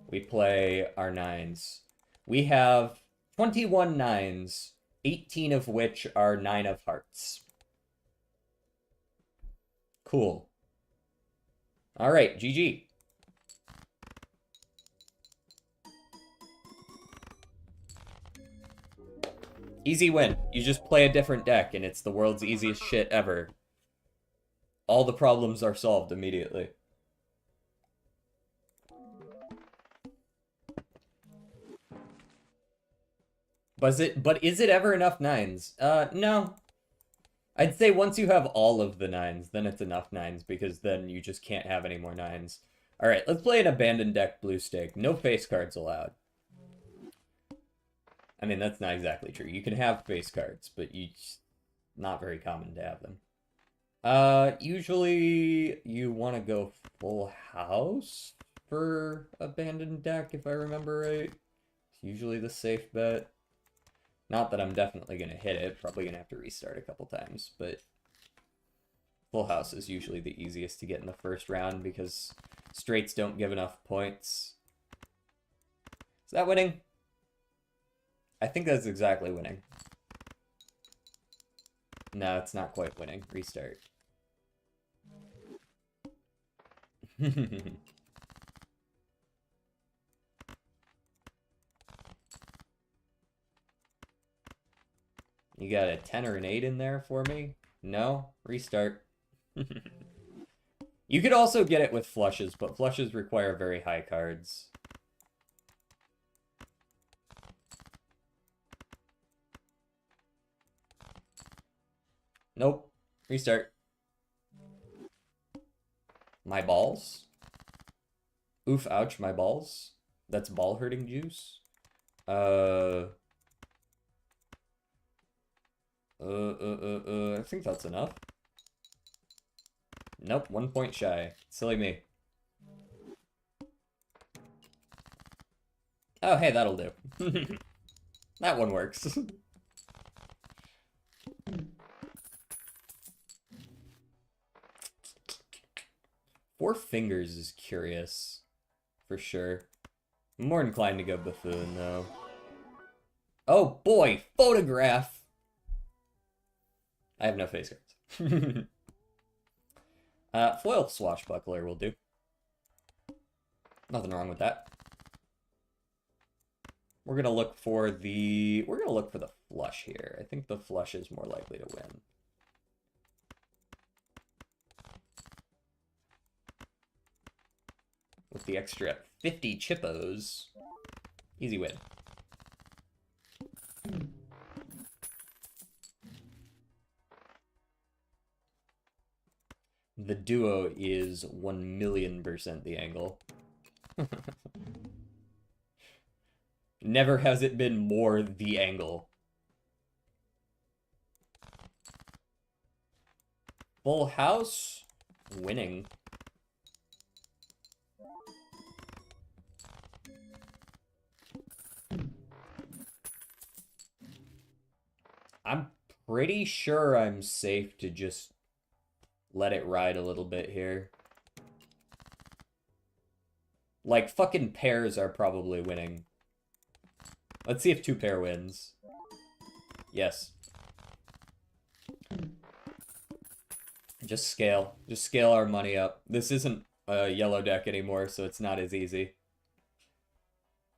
We play our 9s. We have 21 9s, 18 of which are 9 of hearts. Cool. All right, GG. Easy win. You just play a different deck, and it's the world's easiest shit ever. All the problems are solved immediately. But is it ever enough nines? No. I'd say once you have all of the nines, then it's enough nines, because then you just can't have any more nines. Alright, let's play an abandoned deck blue stake. No face cards allowed. I mean, that's not exactly true. You can have face cards, but not very common to have them. Usually you want to go full house for abandoned deck, if I remember right. It's usually the safe bet. Not that I'm definitely going to hit it. Probably going to have to restart a couple times, but full house is usually the easiest to get in the first round because straights don't give enough points. Is that winning? I think that's exactly winning. No, it's not quite winning. Restart. You got a 10 or an 8 in there for me? No? Restart. You could also get it with flushes, but flushes require very high cards. Nope. Restart. My balls? Oof, ouch, my balls. That's ball hurting juice. I think that's enough. Nope, 1 point shy. Silly me. Oh, hey, that'll do. That one works. Four fingers is curious. For sure. I'm more inclined to go buffoon, though. Oh, boy! Photograph! I have no face cards. Foil swashbuckler will do. Nothing wrong with that. We're gonna look for the flush here. I think the flush is more likely to win. With the extra 50 chippos, easy win. The duo is 1,000,000% the angle. Never has it been more the angle. Full house, winning. I'm pretty sure I'm safe to just let it ride a little bit here. Like, fucking pairs are probably winning. Let's see if two pair wins. Yes. Just scale. Just scale our money up. This isn't a yellow deck anymore, so it's not as easy.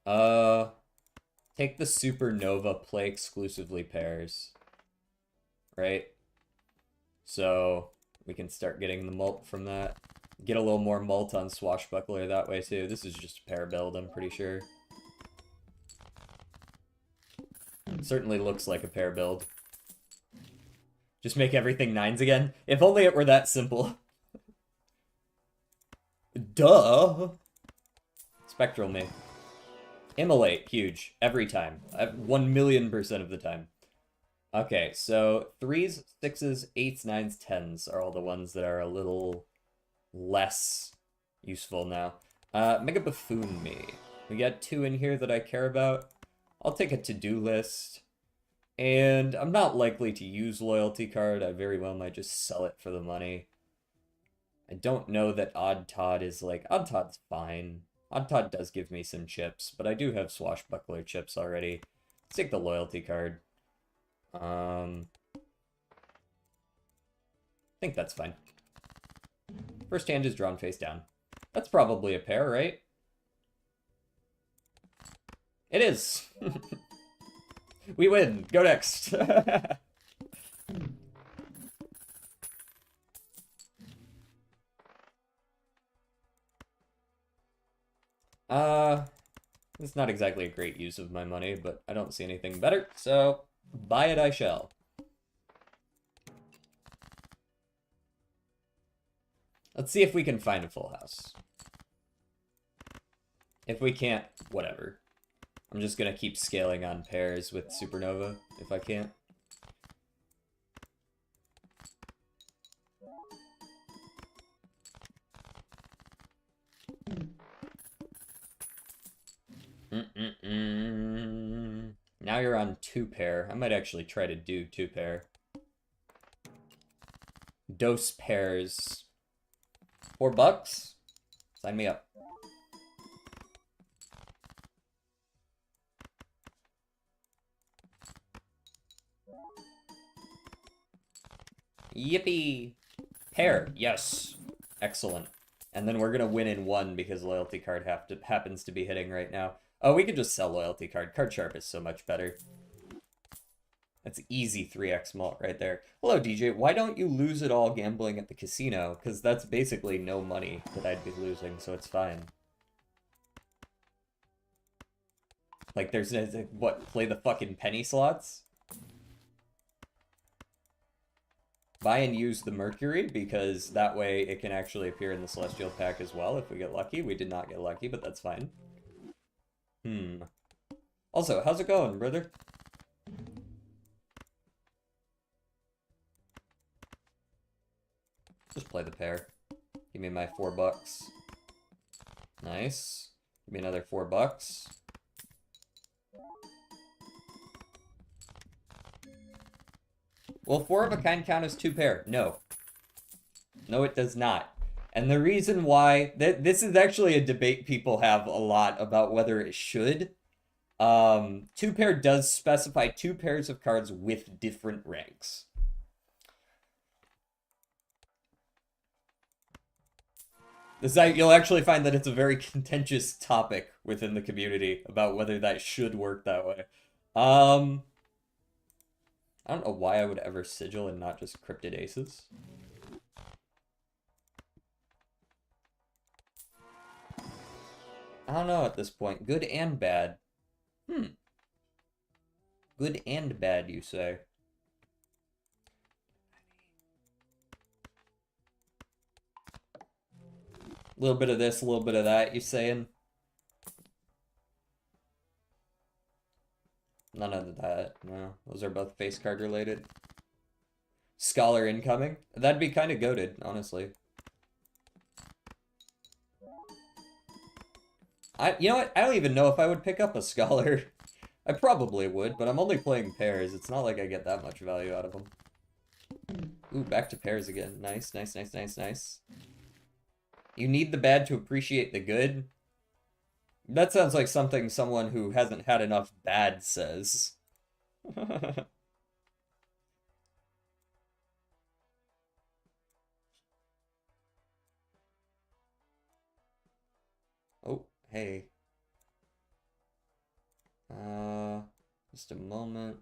Take the Supernova, play exclusively pairs. Right? So we can start getting the mult from that. Get a little more mult on Swashbuckler that way too. This is just a pair build, I'm pretty sure. It certainly looks like a pair build. Just make everything nines again. If only it were that simple. Duh! Spectral me. Immolate, huge. Every time. 1,000,000% of the time. Okay, so 3s, 6s, 8s, 9s, 10s are all the ones that are a little less useful now. Mega Buffoon me. We got 2 in here that I care about. I'll take a to-do list. And I'm not likely to use Loyalty Card. I very well might just sell it for the money. I don't know that Odd Todd is like... Odd Todd's fine. Odd Todd does give me some chips, but I do have Swashbuckler chips already. Let's take the Loyalty Card. I think that's fine. First hand is drawn face down. That's probably a pair, right? It is! We win. Go next. It's not exactly a great use of my money, but I don't see anything better, so buy it I shall. Let's see if we can find a full house. If we can't, whatever. I'm just gonna keep scaling on pairs with Supernova, if I can't. Now you're on 2-pair. I might actually try to do 2-pair. Dose pairs. $4? Sign me up. Yippee! Pair, yes. Excellent. And then we're gonna win in 1 because loyalty card happens to be hitting right now. Oh, we could just sell loyalty card. Card sharp is so much better. That's easy 3x mult right there. Hello, DJ. Why don't you lose it all gambling at the casino? Because that's basically no money that I'd be losing, so it's fine. Like, there's, what, play the fucking penny slots? Buy and use the Mercury, because that way it can actually appear in the Celestial Pack as well if we get lucky. We did not get lucky, but that's fine. Also, how's it going, brother? Just play the pair. Give me my $4. Nice. Give me another $4. Will 4 of a kind count as 2-pair? No. No, it does not. And the reason why... This is actually a debate people have a lot about whether it should. 2-pair does specify 2 pairs of cards with different ranks. You'll actually find that it's a very contentious topic within the community about whether that should work that way. I don't know why I would ever sigil and not just cryptid aces. I don't know at this point. Good and bad. Good and bad, you say? A little bit of this, a little bit of that, you saying? None of that, no. Those are both face card related. Scholar incoming? That'd be kind of goated, honestly. You know what? I don't even know if I would pick up a Scholar. I probably would, but I'm only playing pairs. It's not like I get that much value out of them. Ooh, back to pairs again. Nice, nice, nice, nice, nice. You need the bad to appreciate the good? That sounds like something someone who hasn't had enough bad says. Oh, hey. Just a moment.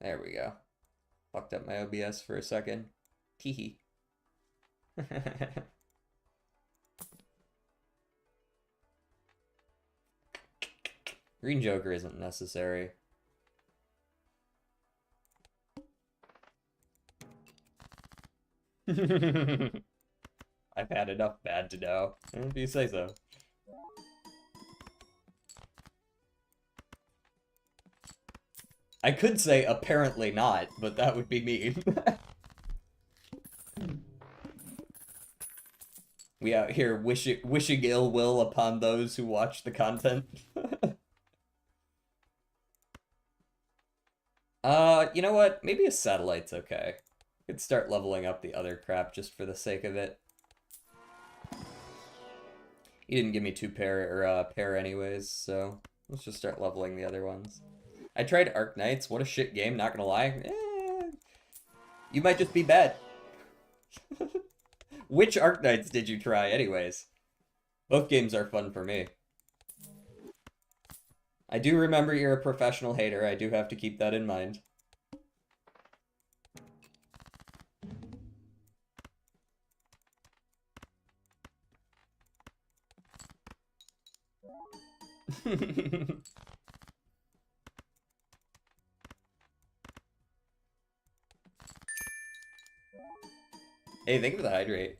There we go. Fucked up my OBS for a second. Teehee. Green Joker isn't necessary. I've had enough bad to know. If you say so. I could say apparently not, but that would be mean. We out here wishing ill will upon those who watch the content. You know what? Maybe a satellite's okay. Could start leveling up the other crap just for the sake of it. He didn't give me 2-pair or pair anyways, so let's just start leveling the other ones. I tried Arc Knights. What a shit game, not gonna lie. You might just be bad. Which Arc Knights did you try anyways? Both games are fun for me. I do remember you're a professional hater. I do have to keep that in mind. Hey, thank you for the hydrate.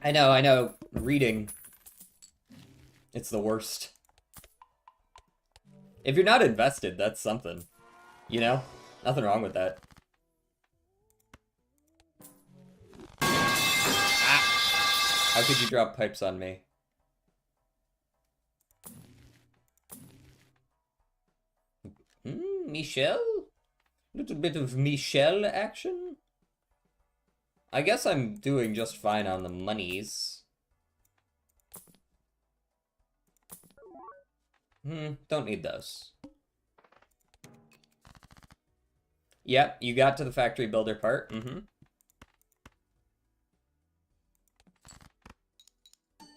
I know, I know. Reading. It's the worst. If you're not invested, that's something. You know? Nothing wrong with that. Ah! How could you drop pipes on me? Michelle? Little bit of Michelle action? I guess I'm doing just fine on the monies. Don't need those. Yep, you got to the factory builder part.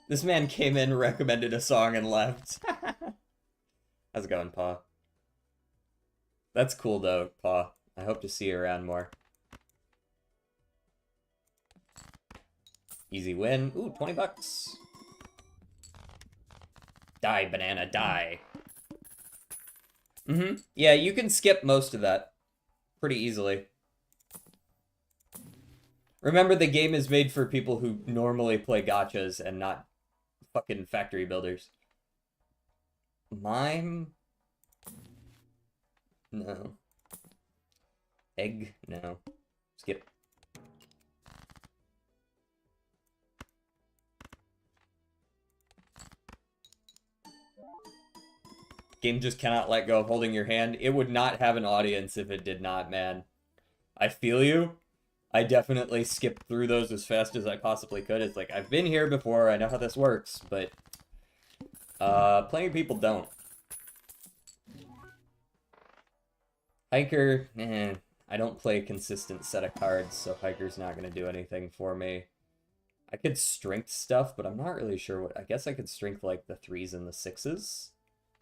This man came in, recommended a song, and left. How's it going, Pa? That's cool, though, Pa. I hope to see you around more. Easy win. Ooh, 20 bucks. Die, banana, die. Yeah, you can skip most of that pretty easily. Remember, the game is made for people who normally play gachas and not fucking factory builders. Mime? No. Egg? No. Skip. Game just cannot let go of holding your hand. It would not have an audience if it did not, man. I feel you. I definitely skipped through those as fast as I possibly could. It's like, I've been here before, I know how this works, but plenty of people don't. Hiker, I don't play a consistent set of cards, so Hiker's not going to do anything for me. I could strength stuff, but I'm not really sure what... I guess I could strength, like, the 3s and the 6s.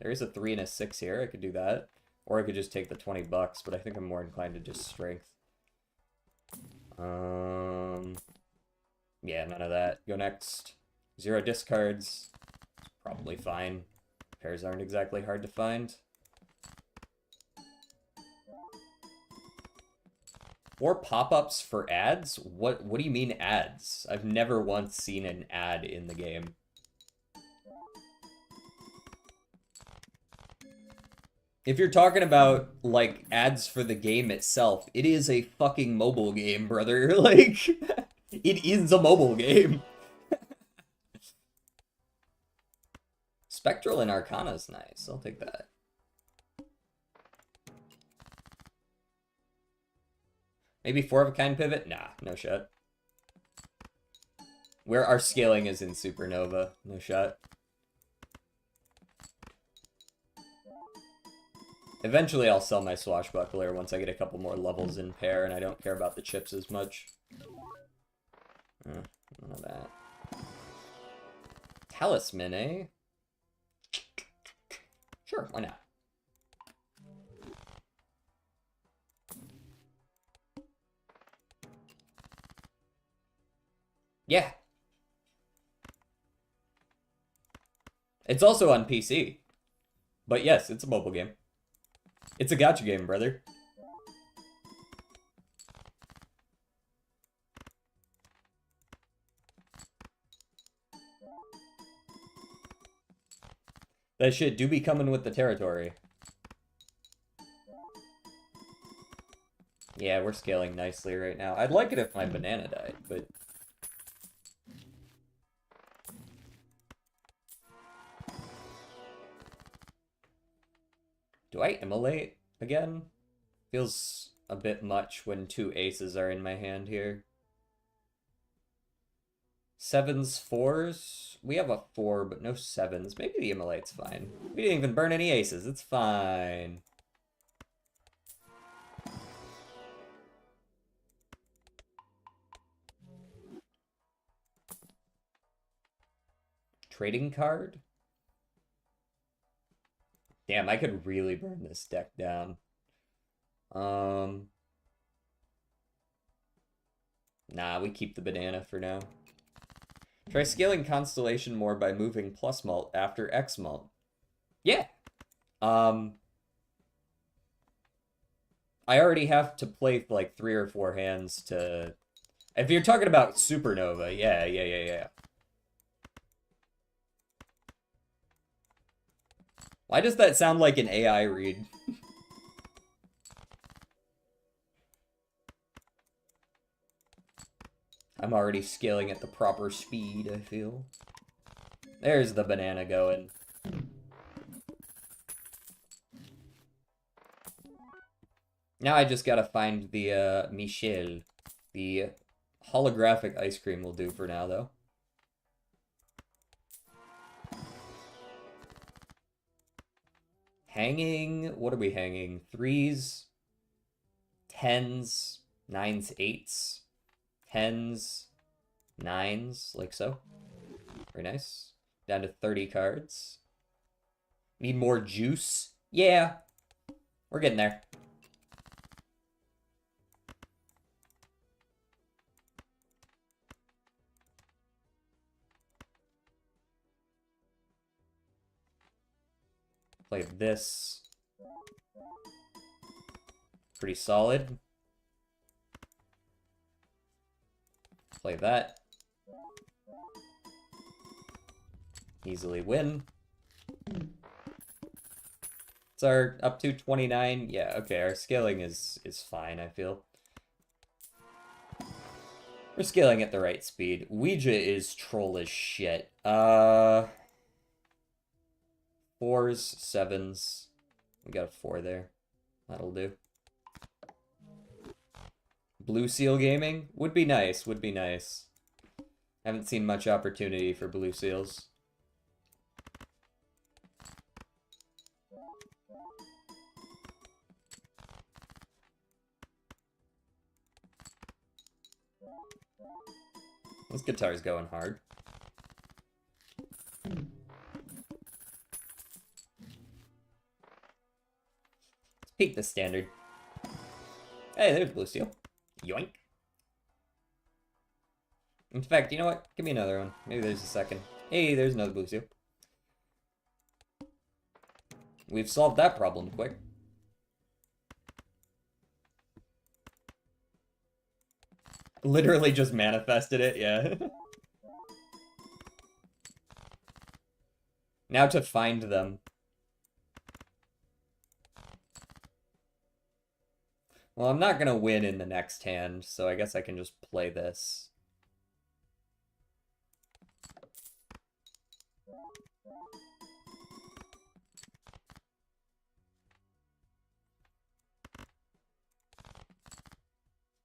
There is a 3 and a 6 here, I could do that. Or I could just take the 20 bucks, but I think I'm more inclined to just strength. Yeah, none of that. Go next. 0 discards. Probably fine. Pairs aren't exactly hard to find. 4 pop-ups for ads? What do you mean ads? I've never once seen an ad in the game. If you're talking about, like, ads for the game itself, it is a fucking mobile game, brother. Like, it is a mobile game. Spectral and Arcana's nice. I'll take that. Maybe 4 of a kind pivot? Nah, no shot. Where our scaling is in Supernova. No shot. Eventually I'll sell my Swashbuckler once I get a couple more levels in pair and I don't care about the chips as much. None of that. Talisman, eh? Sure, why not? Yeah. It's also on PC. But yes, it's a mobile game. It's a gacha game, brother. That shit do be coming with the territory. Yeah, we're scaling nicely right now. I'd like it if my banana died, but... Do I immolate again? Feels a bit much when 2 aces are in my hand here. 7s, 4s? We have a 4, but no 7s. Maybe the immolate's fine. We didn't even burn any aces. It's fine. Trading card? Damn, I could really burn this deck down. Um, nah, we keep the banana for now. Try scaling Constellation more by moving plus mult after X mult. Yeah. Um, I already have to play like 3 or 4 hands to... If you're talking about Supernova, yeah. Why does that sound like an AI read? I'm already scaling at the proper speed, I feel. There's the banana going. Now I just gotta find the, Michel. The holographic ice cream will do for now, though. Hanging, what are we hanging? 3s, 10s, 9s, 8s, 10s, 9s, like so. Very nice. Down to 30 cards. Need more juice? Yeah, we're getting there. Play this. Pretty solid. Play that. Easily win. It's our up to 29. Yeah, okay, our scaling is fine, I feel. We're scaling at the right speed. Ouija is troll as shit. 4s, 7s. We got a 4 there. That'll do. Blue Seal Gaming? Would be nice, would be nice. Haven't seen much opportunity for Blue Seals. This guitar's going hard. Let's peek the standard. Hey, there's Blue Seal. Yoink. In fact, you know what? Give me another one. Maybe there's a second. Hey, there's another Blue Seal. We've solved that problem quick. Literally just manifested it, yeah. Now to find them. Well, I'm not gonna win in the next hand, so I guess I can just play this.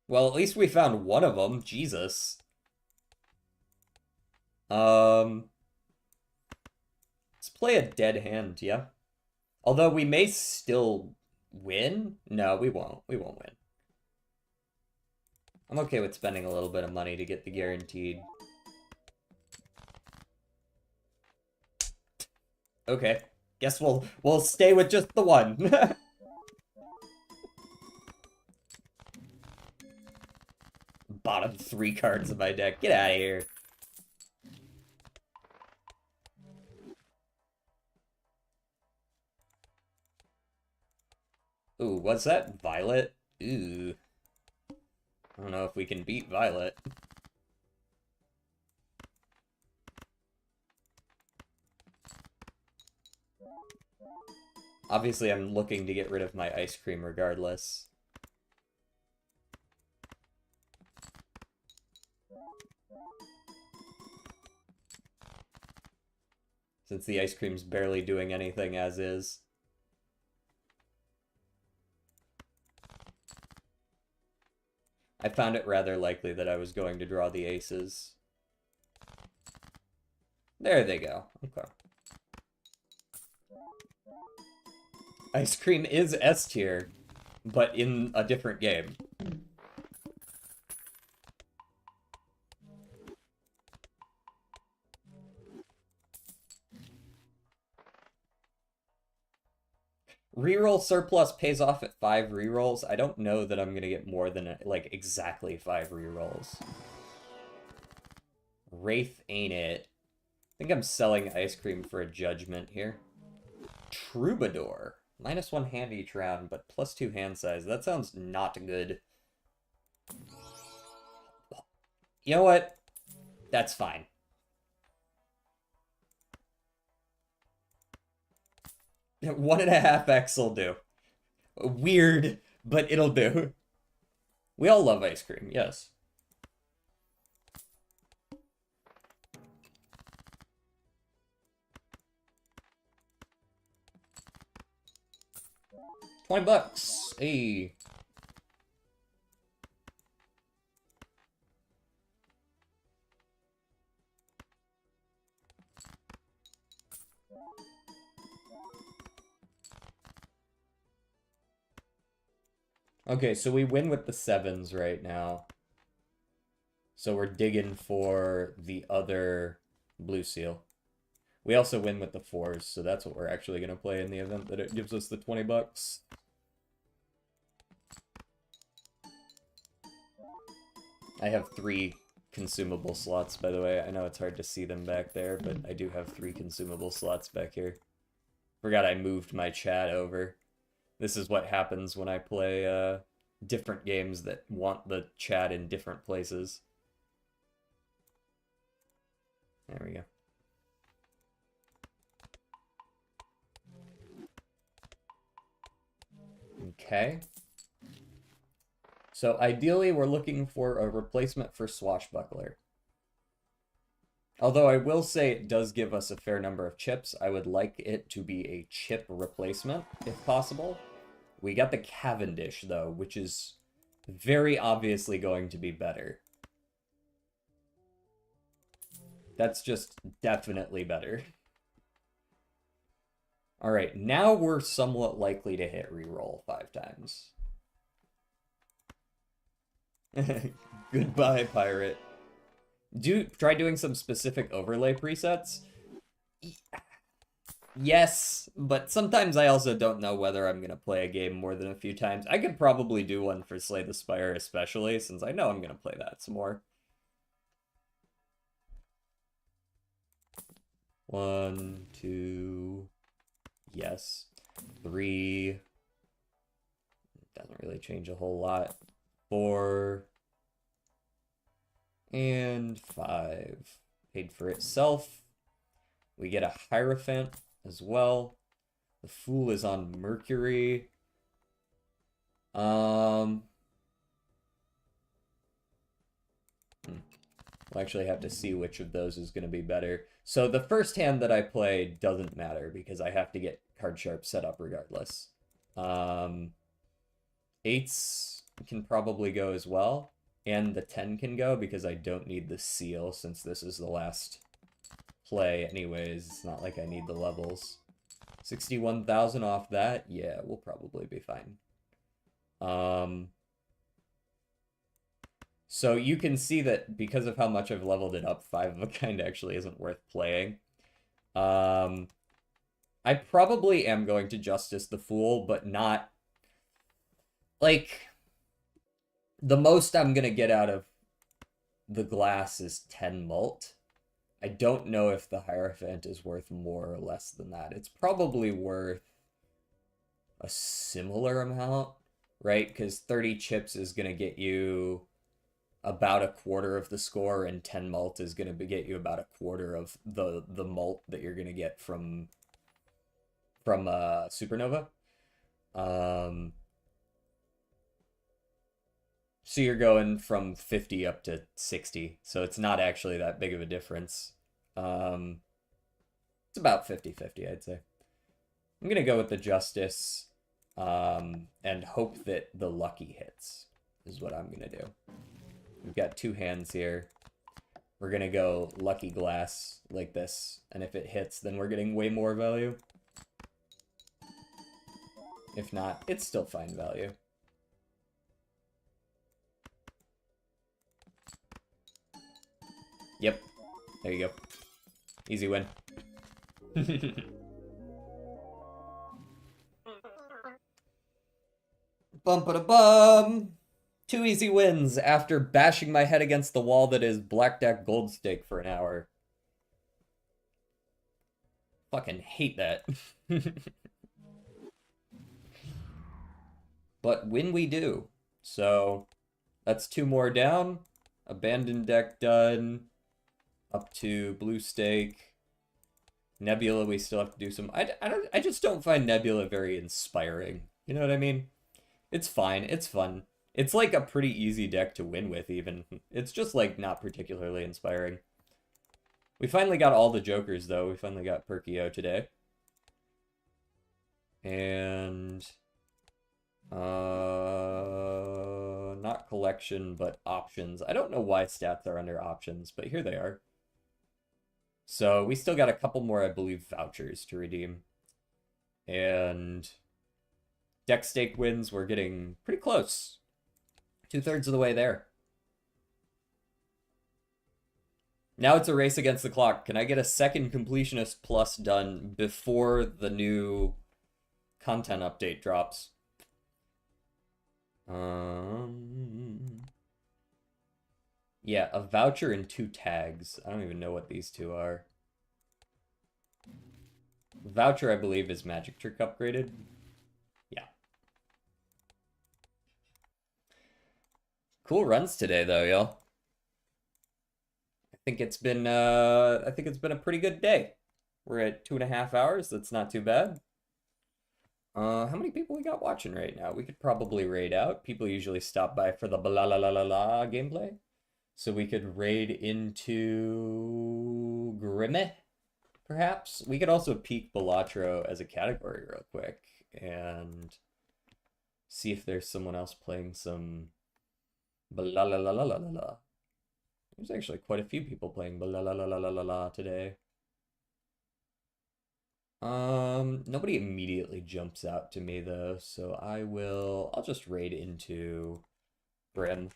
Well, at least we found one of them. Jesus. Let's play a dead hand, yeah? Although we may still win? No, we won't. We won't win. I'm okay with spending a little bit of money to get the guaranteed. Okay. Guess we'll stay with just the one. Bottom 3 cards of my deck. Get out of here. Ooh, what's that? Violet? Ooh. I don't know if we can beat Violet. Obviously, I'm looking to get rid of my ice cream regardless. Since the ice cream's barely doing anything as is. I found it rather likely that I was going to draw the aces. There they go. Okay. Ice cream is S tier, but in a different game. Reroll surplus pays off at 5 rerolls. I don't know that I'm gonna get more than, like, exactly 5 rerolls. Wraith ain't it. I think I'm selling ice cream for a judgment here. Troubadour. -1 hand each round, but +2 hand size. That sounds not good. You know what? That's fine. One and a half X will do. Weird, but it'll do. We all love ice cream, yes. $20. Hey. Okay, so we win with the 7s right now. So we're digging for the other blue seal. We also win with the 4s, so that's what we're actually going to play in the event that it gives us the $20. I have 3 consumable slots, by the way. I know it's hard to see them back there, but I do have 3 consumable slots back here. Forgot I moved my chat over. This is what happens when I play different games that want the chat in different places. There we go. Okay. So ideally, we're looking for a replacement for Swashbuckler. Although I will say it does give us a fair number of chips. I would like it to be a chip replacement, if possible. We got the Cavendish, though, which is very obviously going to be better. That's just definitely better. Alright, now we're somewhat likely to hit reroll 5 times. Goodbye, pirate. Try doing some specific overlay presets? Yes, but sometimes I also don't know whether I'm going to play a game more than a few times. I could probably do one for Slay the Spire especially, since I know I'm going to play that some more. 1, 2, yes. 3, doesn't really change a whole lot. 4, and 5. Paid for itself. We get a Hierophant as well. The Fool is on Mercury. We'll actually have to see which of those is going to be better. So the first hand that I play doesn't matter because I have to get card sharp set up regardless. 8s can probably go as well. And the 10 can go because I don't need the seal since this is the last play anyways. It's not like I need the levels. 61,000 off that? Yeah, we'll probably be fine. So you can see that because of how much I've leveled it up, 5 of a kind actually isn't worth playing. I probably am going to Justice the Fool, but not... Like, the most I'm going to get out of the glass is 10 mult. I don't know if the Hierophant is worth more or less than that. It's probably worth a similar amount, right? Because 30 chips is going to get you about a quarter of the score, and 10 mult is going to get you about a quarter of the mult that you're going to get from Supernova. So you're going from 50 up to 60, so it's not actually that big of a difference. It's about 50-50, I'd say. I'm going to go with the Justice and hope that the lucky hits is what I'm going to do. We've got 2 hands here. We're going to go Lucky Glass like this, and if it hits, then we're getting way more value. If not, it's still fine value. Yep. There you go. Easy win. Bum ba bum. Two easy wins after bashing my head against the wall that is Black Deck Gold Stake for an hour. Fucking hate that. But win we do. So that's two more down. Abandoned deck done. Up to blue stake. Nebula, we still have to do some. I just don't find Nebula very inspiring. You know what I mean? It's fine. It's fun. It's like a pretty easy deck to win with, even. It's just like not particularly inspiring. We finally got all the jokers, though. We finally got Perkio today. And not collection, but options. I don't know why stats are under options, but here they are. So we still got a couple more, I believe, vouchers to redeem. And deck stake wins, we're getting pretty close. 2/3 of the way there. Now it's a race against the clock. Can I get a second completionist plus done before the new content update drops? Yeah, a voucher and 2 tags. I don't even know what these two are. Voucher, I believe, is magic trick upgraded. Yeah. Cool runs today, though, y'all. I think it's been a pretty good day. We're at 2.5 hours. That's not too bad. How many people we got watching right now? We could probably raid out. People usually stop by for the blah gameplay. So we could raid into Grimme, perhaps. We could also peek Balatro as a category real quick and see if there's someone else playing some blah. There's actually quite a few people playing blah today. Nobody immediately jumps out to me though, so I'll just raid into Grim.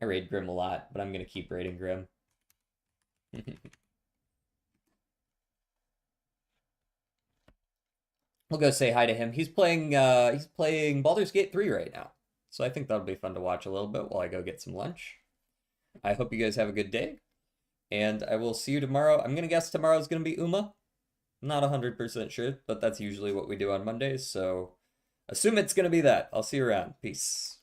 I raid Grim a lot, but I'm gonna keep raiding Grim. We'll go say hi to him. He's playing Baldur's Gate 3 right now. So I think that'll be fun to watch a little bit while I go get some lunch. I hope you guys have a good day. And I will see you tomorrow. I'm gonna guess tomorrow's gonna be Uma. Not 100% sure, but that's usually what we do on Mondays, so assume it's gonna be that. I'll see you around. Peace.